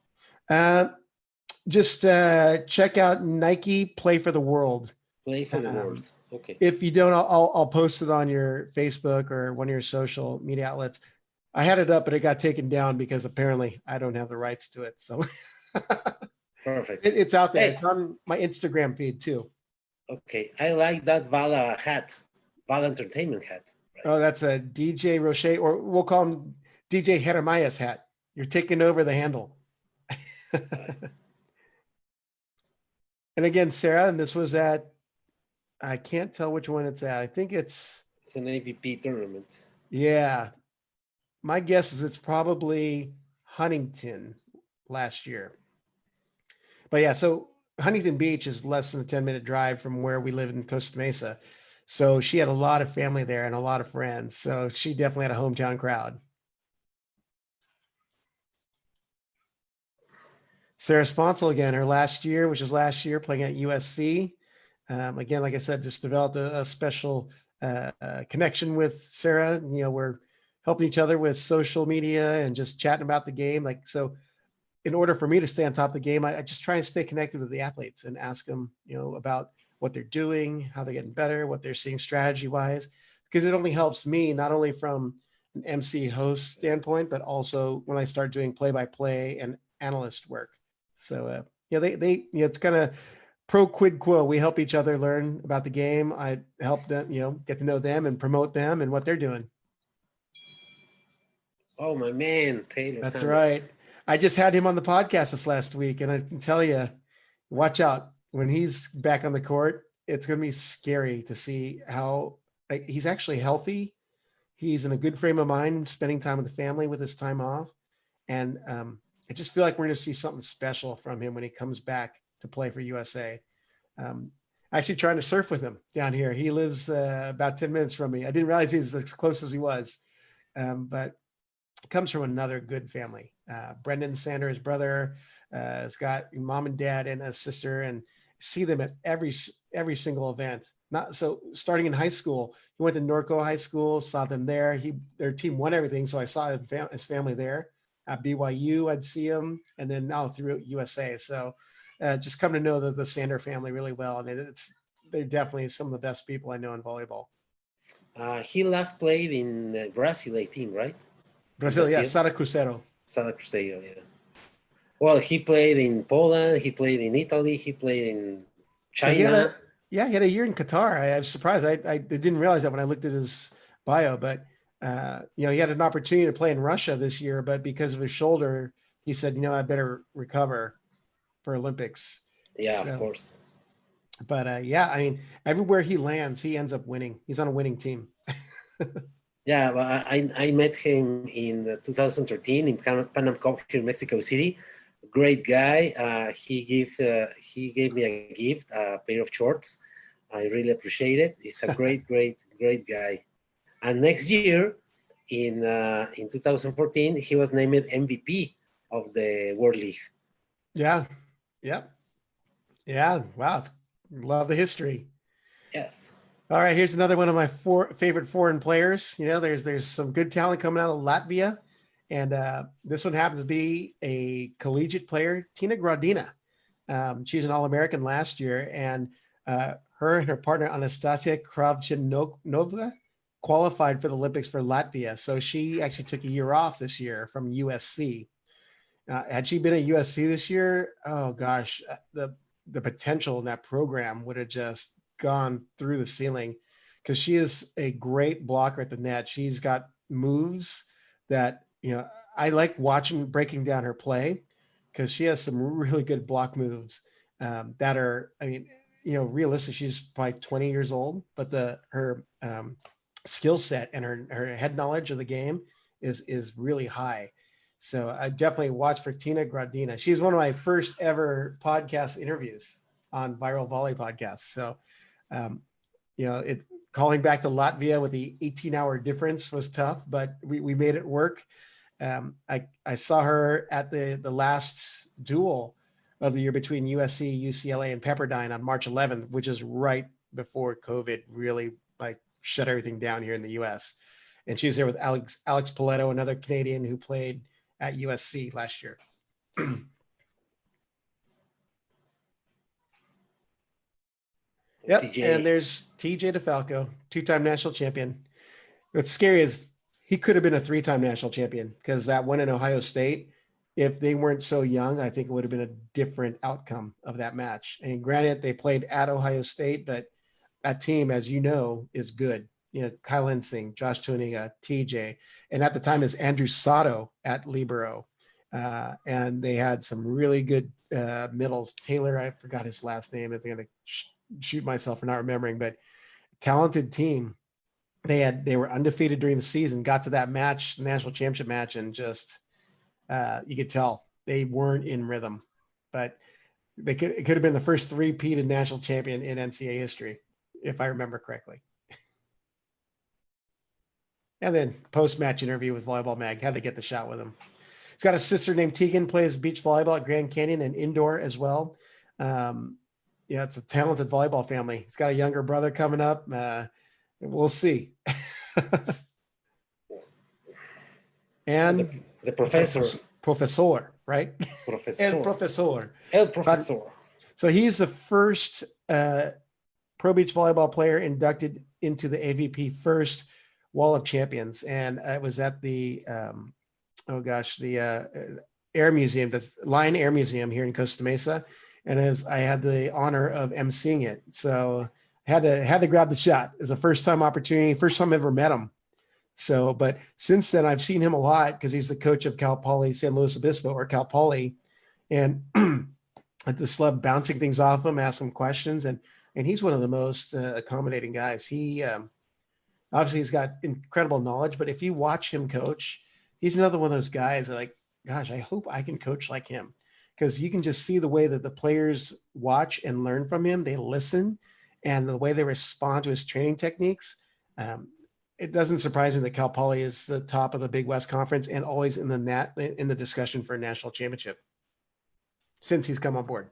Just check out Nike Play for the World. Play for the World. Okay. If you don't, I'll post it on your Facebook or one of your social media outlets. I had it up, but it got taken down because apparently I don't have the rights to it. So perfect. It's out there. Hey. It's on my Instagram feed too. Okay, I like that Vala hat, Vala Entertainment hat. Right? Oh, that's a DJ Roche, or we'll call him DJ Jeremiah's hat. You're taking over the handle. And again, Sarah, and this was at, I can't tell which one it's at. I think it's an AVP tournament. Yeah. My guess is it's probably Huntington last year. But yeah, so Huntington Beach is less than a 10-minute drive from where we live in Costa Mesa. So she had a lot of family there and a lot of friends. So she definitely had a hometown crowd. Sarah Sponsel again, her last year, which was last year, playing at USC. Again, like I said, just developed a special connection with Sarah. We're helping each other with social media and just chatting about the game. So in order for me to stay on top of the game, I just try and stay connected with the athletes and ask them, about what they're doing, how they're getting better, what they're seeing strategy wise, because it only helps me, not only from an MC host standpoint, but also when I start doing play-by-play and analyst work. So, it's kind of pro quid quo. We help each other learn about the game. I help them, get to know them and promote them and what they're doing. Oh, my man, Taylor. That's right. I just had him on the podcast this last week, and I can tell you, watch out. When he's back on the court, it's going to be scary to see how he's actually healthy. He's in a good frame of mind, spending time with the family with his time off. And I just feel like we're going to see something special from him when he comes back to play for USA. Actually trying to surf with him down here. He lives about 10 minutes from me. I didn't realize he was as close as he was, but comes from another good family. Brendan Sanders' brother has got mom and dad and a sister, and see them at every single event. Not so starting in high school, he went to Norco High School, saw them there. Their team won everything, so I saw his family there. At BYU, I'd see him, and then now through USA. So just come to know the Sander family really well, and they're definitely some of the best people I know in volleyball. He last played in Brazil, I think, right? Brazil, yeah, Sada Cruzeiro. Sada Cruzeiro, yeah. Well, he played in Poland, he played in Italy, he played in China. He had a year in Qatar. I was surprised. I didn't realize that when I looked at his bio, but he had an opportunity to play in Russia this year, but because of his shoulder, he said, I better recover for Olympics. Yeah, of course. But everywhere he lands, he ends up winning. He's on a winning team. Yeah, well, I met him in 2013 in Pan Am Cup here in Mexico City. Great guy. He gave me a gift, a pair of shorts. I really appreciate it. He's a great guy. And next year, in 2014, he was named MVP of the World League. Yeah. Wow. Love the history. Yes. All right. Here's another one of my favorite foreign players. There's some good talent coming out of Latvia. And this one happens to be a collegiate player, Tina Grodina. She's an All-American last year. And her and her partner, Anastasia Kravchenova, qualified for the Olympics for Latvia. So she actually took a year off this year from USC. Had she been at USC this year, oh gosh, the the potential in that program would have just gone through the ceiling, because she is a great blocker at the net. She's got moves that, I like watching, breaking down her play, because she has some really good block moves that are, realistic. She's probably 20 years old, but her skill set and her head knowledge of the game is really high. So I definitely watch for Tina Gradina. She's one of my first ever podcast interviews on Viral Volley podcast. So, calling back to Latvia with the 18-hour difference was tough, but we made it work. I saw her at the last duel of the year between USC, UCLA, and Pepperdine on March 11th, which is right before COVID really shut everything down here in the US. And she was there with Alex Paletto, another Canadian who played at USC last year. Yep. TJ. And there's TJ DeFalco, two-time national champion. What's scary is he could have been a three-time national champion, because that one in Ohio State, if they weren't so young, I think it would have been a different outcome of that match. And granted, they played at Ohio State, but that team, as you know, is good. Kyle Ensing, Josh Tuniga, TJ, and at the time is Andrew Sato at Libero. And they had some really good middles. Taylor, I forgot his last name. I'm going to shoot myself for not remembering, but talented team. They were undefeated during the season, got to that match, national championship match, and just you could tell they weren't in rhythm. But it could have been the first three-peated national champion in NCAA history, if I remember correctly. And then post-match interview with Volleyball Mag, had to get the shot with him. He's got a sister named Tegan, plays beach volleyball at Grand Canyon and indoor as well. It's a talented volleyball family. He's got a younger brother coming up. We'll see. And the professor. Professor, right? Professor. El profesor. So he's the first pro beach volleyball player inducted into the AVP first Wall of Champions. And it was at the, Air Museum, the Lion Air Museum here in Costa Mesa. And I had the honor of emceeing it. So I had to grab the shot. It was a first time opportunity, first time I ever met him. So, but since then I've seen him a lot, because he's the coach of Cal Poly San Luis Obispo, or Cal Poly. And I just love bouncing things off him, asking him questions. And he's one of the most accommodating guys. He obviously he's got incredible knowledge, but if you watch him coach, he's another one of those guys that, like, gosh, I hope I can coach like him. Because you can just see the way that the players watch and learn from him. They listen, and the way they respond to his training techniques. It doesn't surprise me that Cal Poly is the top of the Big West Conference and always in the discussion for a national championship since he's come on board.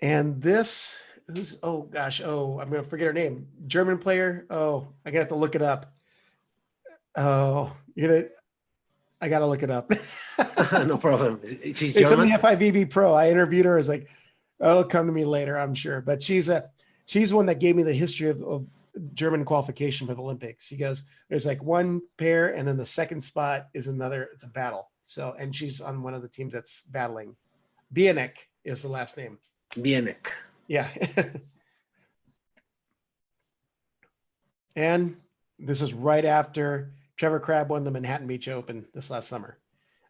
And this, I'm going to forget her name. German player. Oh, I got to look it up. Oh, I got to look it up. No problem. She's It's German? in the FIVB Pro. I interviewed her. I was like, it'll come to me later, I'm sure. But she's one that gave me the history of German qualification for the Olympics. She goes, there's like one pair, and then the second spot is another. It's a battle. So, and she's on one of the teams that's battling. Bienek is the last name. Bienek. Yeah. And this was right after Trevor Crabb won the Manhattan Beach Open this last summer.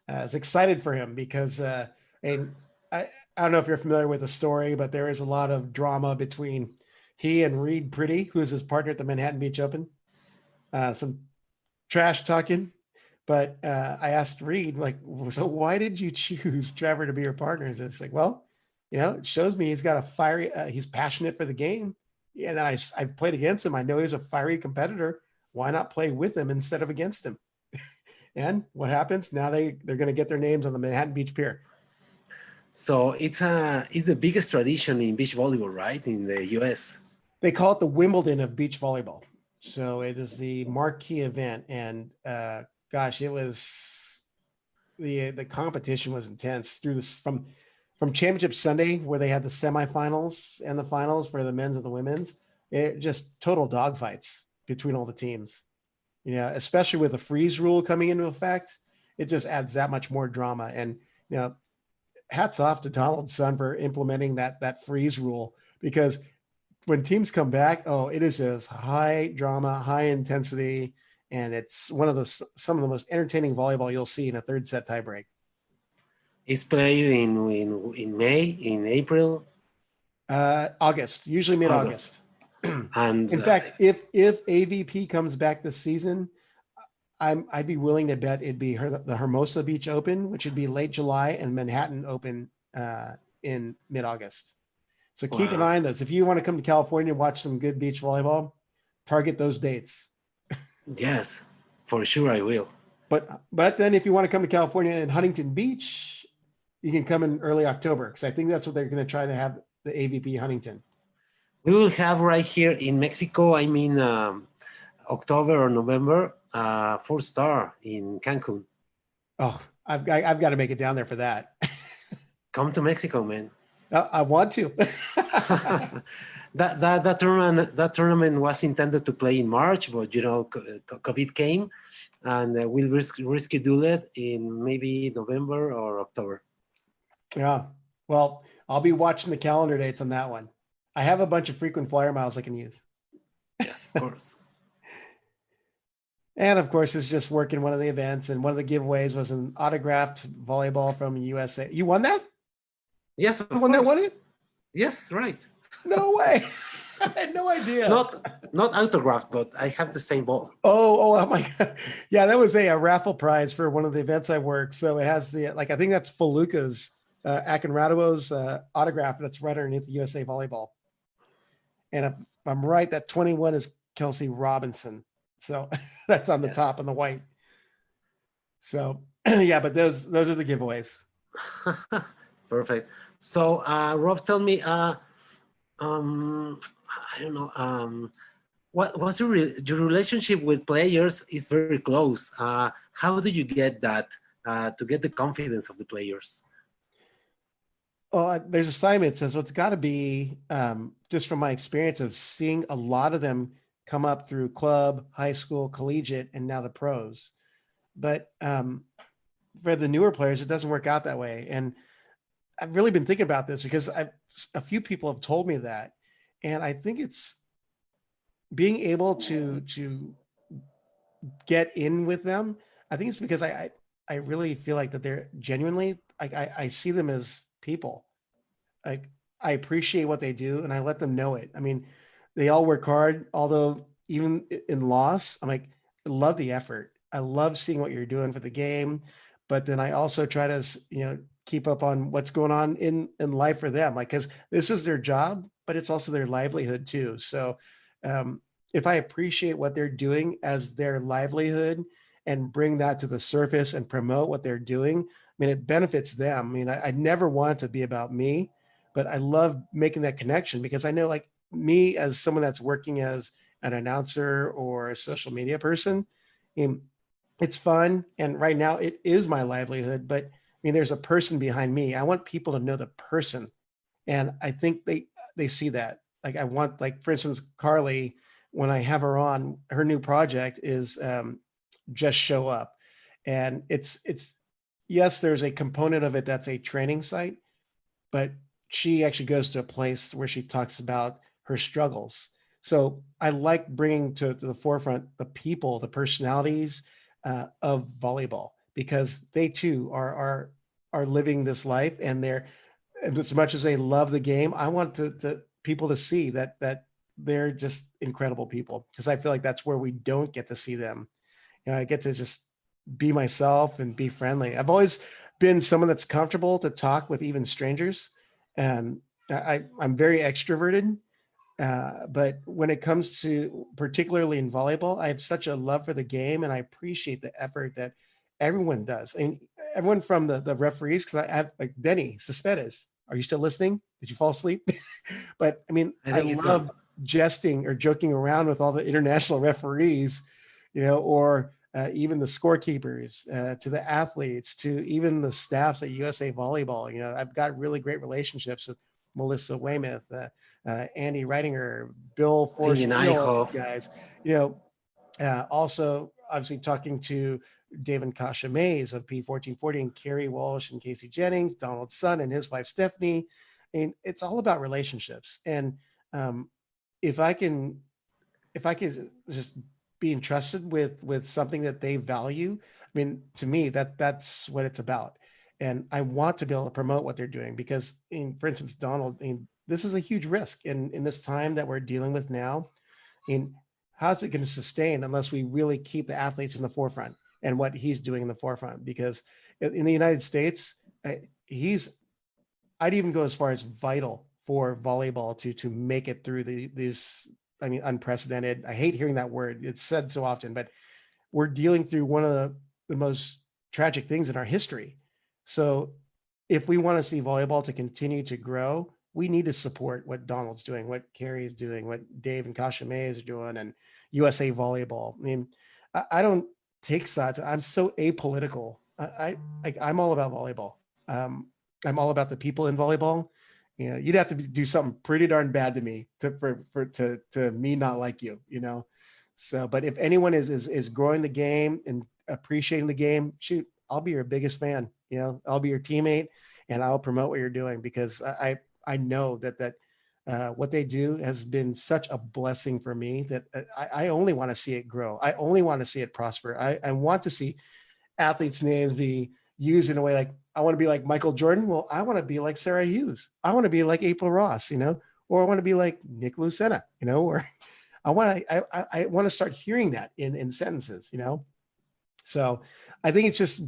I was excited for him because, I don't know if you're familiar with the story, but there is a lot of drama between he and Reed Pretty, who is his partner at the Manhattan Beach Open. Some trash talking, but I asked Reed, like, so why did you choose Trevor to be your partner? And it's like, well, it shows me he's got a fiery, he's passionate for the game. And I've played against him. I know he's a fiery competitor. Why not play with him instead of against him? And what happens now? They're going to get their names on the Manhattan Beach Pier. So it's the biggest tradition in beach volleyball, right? In the US. They call it the Wimbledon of beach volleyball. So it is the marquee event. And gosh, it was the competition was intense through this from Championship Sunday, where they had the semifinals and the finals for the men's and the women's. It just total dogfights between all the teams. Especially with the freeze rule coming into effect, it just adds that much more drama. And hats off to Donald's son for implementing that freeze rule, because when teams come back, oh, it is just high drama, high intensity, and it's one of some of the most entertaining volleyball you'll see in a third set tiebreak. It's played in May, in April, August, usually August, mid-August. and In fact, if AVP comes back this season, I'd be willing to bet it'd be the Hermosa Beach Open, which would be late July, and Manhattan Open in mid-August. So keep an wow, eye on those. If you want to come to California and watch some good beach volleyball, target those dates. yes, for sure I will. But then if you want to come to California and Huntington Beach, you can come in early October, because I think that's what they're going to try to have the AVP Huntington. We will have right here in Mexico, I mean, October or November, 4-star in Cancun. Oh, I've got to make it down there for that. Come to Mexico, man. I want to. that tournament was intended to play in March, but COVID came, and we'll reschedule it in maybe November or October. Yeah. Well, I'll be watching the calendar dates on that one. I have a bunch of frequent flyer miles I can use. Yes, of course. And of course, it's just working one of the events, and one of the giveaways was an autographed volleyball from USA. You won that? Yes, of The one that won it? Yes, right. No way. I had no idea. Not autographed, but I have the same ball. Oh my God. Yeah, that was a raffle prize for one of the events I worked. So it has I think that's Faluca's, Akinrado's autograph that's right underneath the USA Volleyball. And if I'm right, that 21 is Kelsey Robinson. So that's on the top in the white. So yeah, but those are the giveaways. Perfect. So Rob, tell me, I don't know, what's your relationship with players is very close. How do you get that to get the confidence of the players? Well, there's a assignment that says, well, it's got to be, just from my experience of seeing a lot of them come up through club, high school, collegiate, and now the pros. But for the newer players, it doesn't work out that way. And I've really been thinking about this, because a few people have told me that. And I think it's being able to get in with them. I think it's because I really feel like that they're genuinely, I see them as people. Like, I appreciate what they do, and I let them know it. I mean, they all work hard, although even in loss, I'm like, I love the effort. I love seeing what you're doing for the game. But then I also try to, keep up on what's going on in life for them. Like, cause this is their job, but it's also their livelihood too. So if I appreciate what they're doing as their livelihood and bring that to the surface and promote what they're doing, I mean, it benefits them. I mean, I never want it to be about me, but I love making that connection, because I know, like, me as someone that's working as an announcer or a social media person, it's fun. And right now it is my livelihood, but I mean, there's a person behind me. I want people to know the person. And I think they see that. Like, I want, like, for instance, Carly, when I have her on, her new project is Just Show Up. And it's yes, there's a component of it that's a training site, but she actually goes to a place where she talks about her struggles. So I like bringing to the forefront the people, the personalities of volleyball, because they too are living this life, and they're, as much as they love the game, I want to people to see that they're just incredible people, because I feel like that's where we don't get to see them. I get to just be myself and be friendly. I've always been someone that's comfortable to talk with even strangers. And I'm very extroverted. But when it comes to, particularly in volleyball, I have such a love for the game, and I appreciate the effort that everyone does. And everyone from the referees, because I have, like, Denny Cespedes. Are you still listening? Did you fall asleep? But I mean, I love jesting or joking around with all the international referees, or even the scorekeepers, to the athletes, to even the staffs at USA Volleyball. I've got really great relationships with Melissa Weymouth, Andy Reitinger, Bill Force, all these guys. Also, obviously talking to David Kasha Mays of P1440 and Kerry Walsh and Casey Jennings, Donald's son and his wife Stephanie. And it's all about relationships. And um, if I can, if I can just be entrusted with something that they value, I mean, to me, that's what it's about. And I want to be able to promote what they're doing because, for instance, Donald, this is a huge risk in this time that we're dealing with now. In how's it going to sustain unless we really keep the athletes in the forefront and what he's doing in the forefront? Because in the United States, he's I'd even go as far as vital for volleyball to make it through these. I mean, unprecedented. I hate hearing that word. It's said so often, but we're dealing through one of the most tragic things in our history. So if we want to see volleyball to continue to grow, we need to support what Donald's doing, what Kerry is doing, what Dave and Kasha May is doing, and USA Volleyball. I mean, I don't take sides. I'm so apolitical. I'm all about volleyball. Um, I'm all about the people in volleyball. You know, you'd have to do something pretty darn bad to me to me not like you, you know. So, but if anyone is growing the game and appreciating the game, shoot, I'll be your biggest fan. You know, I'll be your teammate, and I'll promote what you're doing because I know that what they do has been such a blessing for me that I only want to see it grow. I only want to see it prosper. I want to see athletes' names be used in a way like I want to be like Michael Jordan. Well, I want to be like Sarah Hughes. I want to be like April Ross, you know, or I want to be like Nick Lucena, you know, or I want to start hearing that in sentences, you know. So I think it's just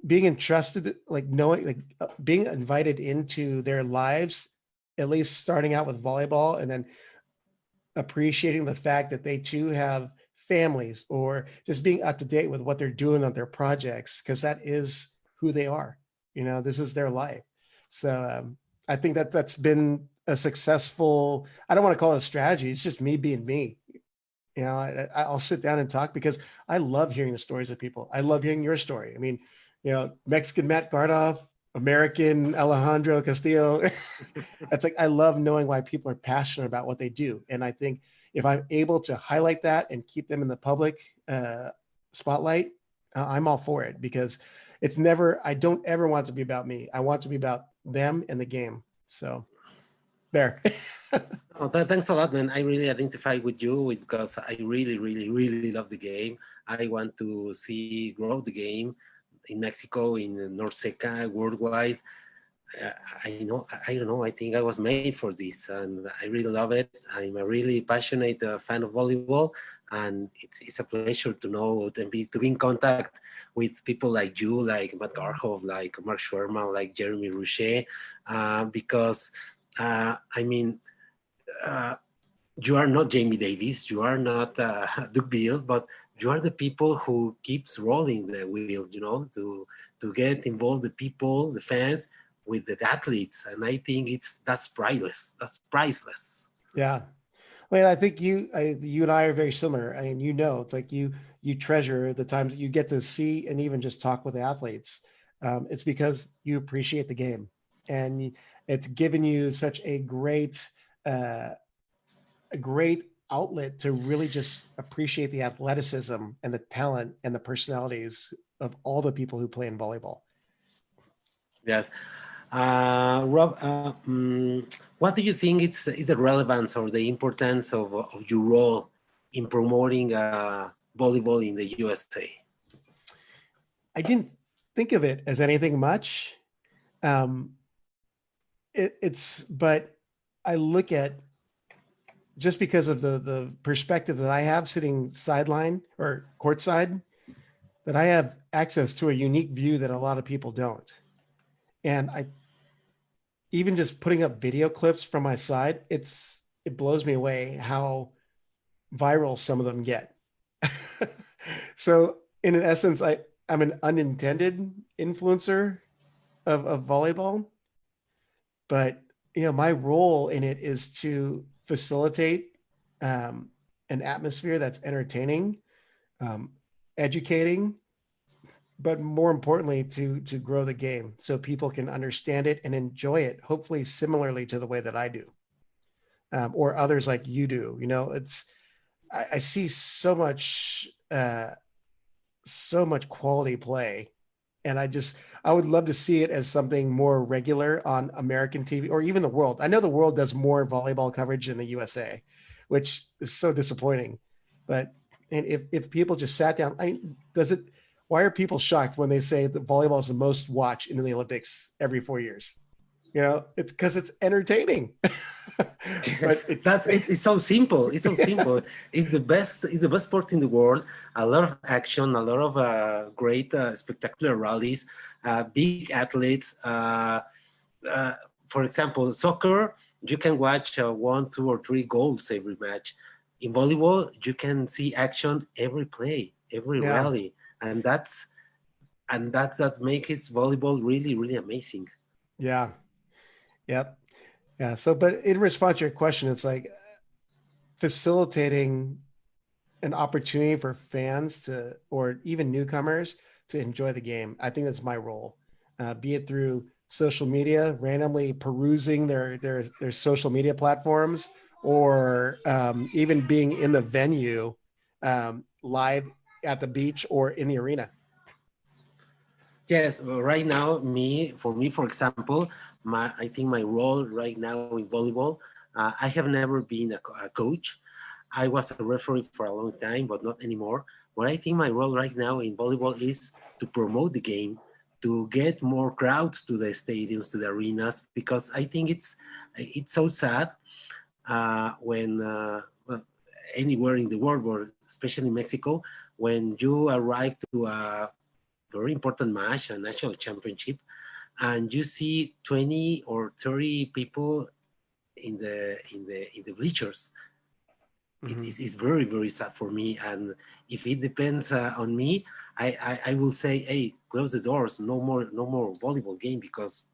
being entrusted, like knowing, like being invited into their lives, at least starting out with volleyball, and then appreciating the fact that they too have families or just being up to date with what they're doing on their projects, because that is who they are. You know, this is their life. So I think that's been a successful, I don't want to call it a strategy. It's just me being me. You know, I'll sit down and talk because I love hearing the stories of people. I love hearing your story. I mean, you know, Mexican Matt Gardoff, American Alejandro Castillo. It's like, I love knowing why people are passionate about what they do. And I think if I'm able to highlight that and keep them in the public spotlight, I'm all for it because it's never, I don't ever want it to be about me. I want it to be about them and the game. So there. Oh, thanks a lot, man. I really identify with you because I really, really, really love the game. I want to see grow the game in Mexico, in Norseca, worldwide. Uh, I don't know. I think I was made for this, and I really love it. I'm a really passionate fan of volleyball, and it's a pleasure to know and to be in contact with people like you, like Matt Garhoff, like Mark Schwerman, like Jeremy Rouchet, because I mean. Uh, you are not Jamie Davis, you are not Duke Bill, but you are the people who keeps rolling the wheel, you know, to get involved the people, the fans, with the athletes, and I think that's priceless. That's priceless. Yeah. I mean, I think you and I are very similar. I mean, you know, it's like you treasure the times that you get to see and even just talk with the athletes. It's because you appreciate the game, and it's given you such uh, a great outlet to really just appreciate the athleticism and the talent and the personalities of all the people who play in volleyball. Yes. Rob, what do you think is the relevance or the importance of your role in promoting volleyball in the USA? I didn't think of it as anything much. Um, but I look at just because of the perspective that I have sitting sideline or courtside, that I have access to a unique view that a lot of people don't. And I even just putting up video clips from my side, it blows me away how viral some of them get. So in essence, I'm an unintended influencer of volleyball, but you know, my role in it is to facilitate an atmosphere that's entertaining, um, educating, but more importantly, to grow the game so people can understand it and enjoy it, hopefully similarly to the way that I do, or others like you do. You know, I see so much so much quality play. And I would love to see it as something more regular on American TV or even the world. I know the world does more volleyball coverage in the USA, which is so disappointing. But and if people just sat down, does it? Why are people shocked when they say that volleyball is the most watched in the Olympics every 4 years? It's because it's entertaining. But Yes, it's so simple. It's so simple. It's the best. It's the best sport in the world. A lot of action, a lot of great, spectacular rallies, big athletes. Uh, for example, soccer, you can watch one, two, or three goals every match. In volleyball, you can see action every play, every yeah, rally, and that makes volleyball really, really amazing. yeah, yep, yeah. So, but in response to your question, it's like facilitating an opportunity for fans to, or even newcomers to enjoy the game. I think that's my role, be it through social media, randomly perusing their social media platforms, or even being in the venue, live at the beach or in the arena. Yes, right now, for example, I think my role right now in volleyball, I have never been a coach. I was a referee for a long time, but not anymore. But I think my role right now in volleyball is to promote the game, to get more crowds to the stadiums, to the arenas, because I think it's so sad when well, anywhere in the world, or especially in Mexico, when you arrive to a very important match, a national championship, and you see 20 or 30 people in the bleachers. Mm-hmm. It's very, very sad for me. And if it depends on me, I will say, hey, close the doors, no more volleyball game, because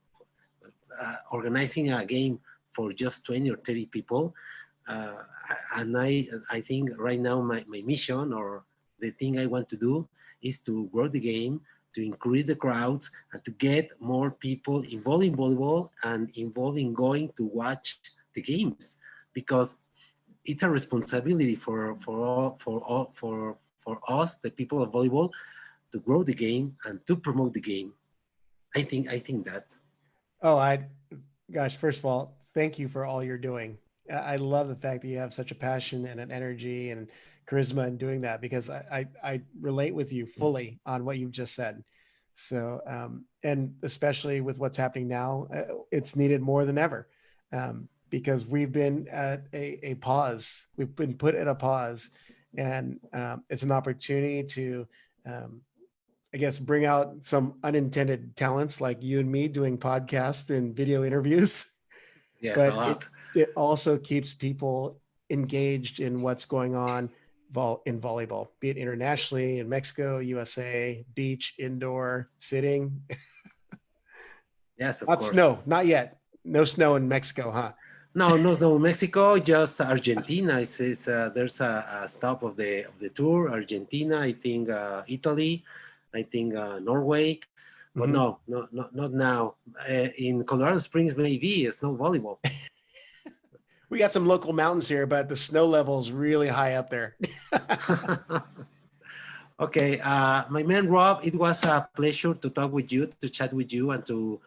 organizing a game for just 20 or 30 people, uh, and I think right now my mission, or the thing I want to do, is to grow the game, to increase the crowds, and to get more people involved in volleyball and involved in going to watch the games, because it's a responsibility for us, the people of volleyball, to grow the game and to promote the game. I think that. Oh, gosh, first of all, thank you for all you're doing. I love the fact that you have such a passion and an energy and charisma in doing that, because I relate with you fully on what you've just said. So, and especially with what's happening now, it's needed more than ever, because we've been at a pause. We've been put at a pause, and it's an opportunity to, um, I guess, bring out some unintended talents like you and me doing podcasts and video interviews. Yes, a But lot. it also keeps people engaged in what's going on in volleyball, be it internationally, in Mexico, USA, beach, indoor, sitting. Yes, of Not course. snow, not yet. No snow in Mexico, huh? No, no, Mexico, just Argentina. There's a stop of the tour. Argentina, I think Italy, I think Norway, but Mhm. not now. In Colorado Springs, maybe it's no volleyball. We got some local mountains here, but the snow level is really high up there. Okay, my man Rob, it was a pleasure to talk with you, to chat with you, and to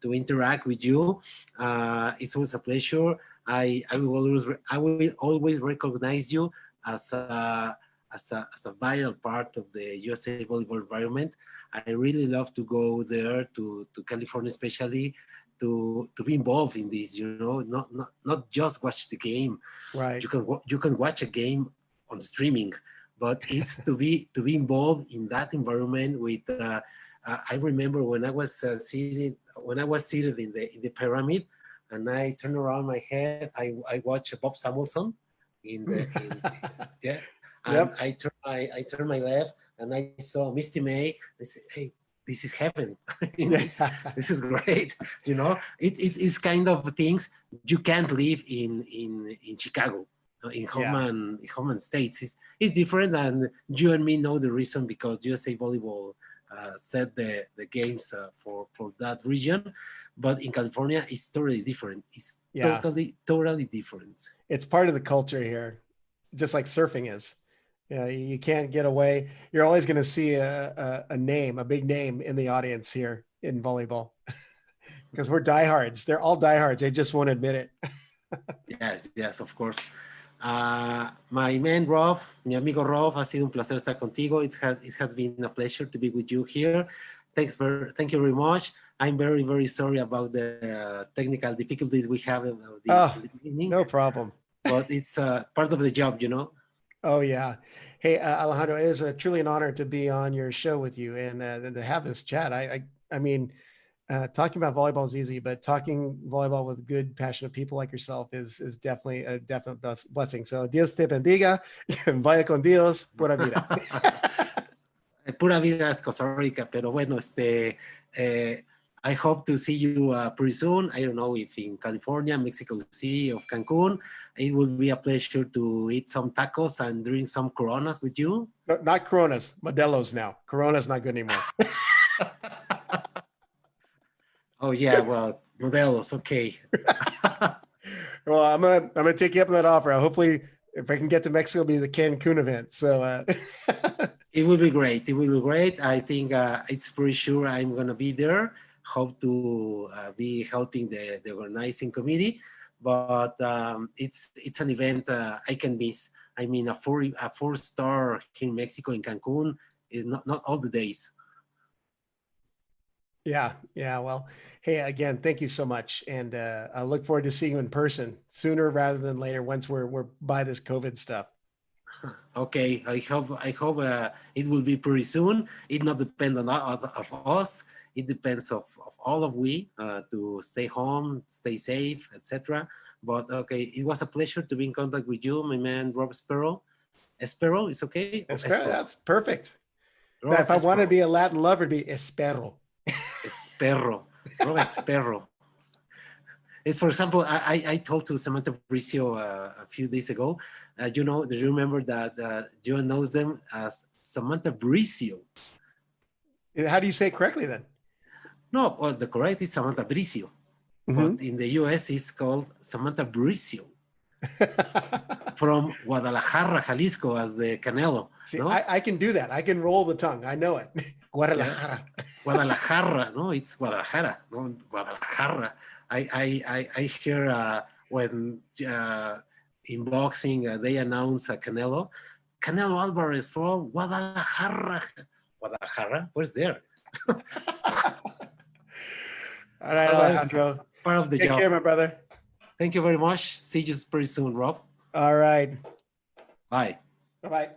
interact with you. It's always a pleasure. I will always recognize you as a vital part of the USA volleyball environment. I really love to go there to California, especially to be involved in this. Not just watch the game. Right. You can watch a game on streaming, but it's to be involved in that environment with. I remember when I was seated in the pyramid, and I turned around my head. I watched Bob Samuelson in the in yeah, and Yep. I turned my left, and I saw Misty May. I said, "Hey, this is heaven. Yeah. this is great." It's kind of things you can't live in Chicago, in Yeah. Homan States. It's different, and you and me know the reason, because USA Volleyball set the games for that region, but in California it's totally different. It's Yeah. totally different. It's part of the culture here, just like surfing is. Yeah, you can't get away. You're always going to see a name, a big name in the audience here in volleyball because we're diehards. They're all diehards. They just won't admit it. Yes, yes, of course. My man Rob, mi amigo Rob, ha sido un placer estar contigo. It has been a pleasure to be with you here. Thank you very much. I'm very, very sorry about the technical difficulties we have in Oh, the beginning, no problem. but it's part of the job, you know. Oh yeah. Hey, Alejandro, it is truly an honor to be on your show with you and to have this chat. I mean, talking about volleyball is easy, but talking volleyball with good, passionate people like yourself is definitely a definite blessing. So Dios te bendiga, vaya con Dios, pura vida. Pura vida es Costa Rica, pero bueno, I hope to see you pretty soon. I don't know if in California, Mexico City, or Cancun. It will be a pleasure to eat some tacos and drink some Coronas with you. No, not Coronas, Modelo's now. Corona's not good anymore. Oh yeah, well, Modelos, okay. Well, I'm gonna take you up on that offer. Hopefully, if I can get to Mexico, it'll be the Cancun event. So It will be great. It will be great. I think it's pretty sure I'm gonna be there. Hope to be helping the organizing committee, but it's an event I can miss. I mean, a four star here in Mexico in Cancun is not all the days. yeah. Well, hey, again, thank you so much, and I look forward to seeing you in person sooner rather than later once we're by this COVID stuff. Okay, I hope it will be pretty soon. It not depend on of us. It depends of all of we to stay home, stay safe, etc. But okay, it was a pleasure to be in contact with you, my man Rob Espero. Espero is okay. Espero, that's perfect. Now, Rob if I wanted to Espero. be a Latin lover, it'd be Espero. Espero. Rob Espero. It's, for example, I told to Samantha Bricio a few days ago, do you remember that Joe knows them as Samantha Bricio? How do you say it correctly then? No, well, the correct is Samantha Bricio, but in the US it's called Samantha Bricio from Guadalajara, Jalisco, as the Canelo. See, no? I can do that. I can roll the tongue. I know it. Guadalajara. Yeah. Guadalajara, no, it's Guadalajara, no, Guadalajara. I hear when in boxing they announce Canelo Alvarez from Guadalajara. Guadalajara, where's there? All right, Alejandro. Part of the Take job. care, my brother. Thank you very much. See you pretty soon, Rob. All right. Bye. Bye-bye.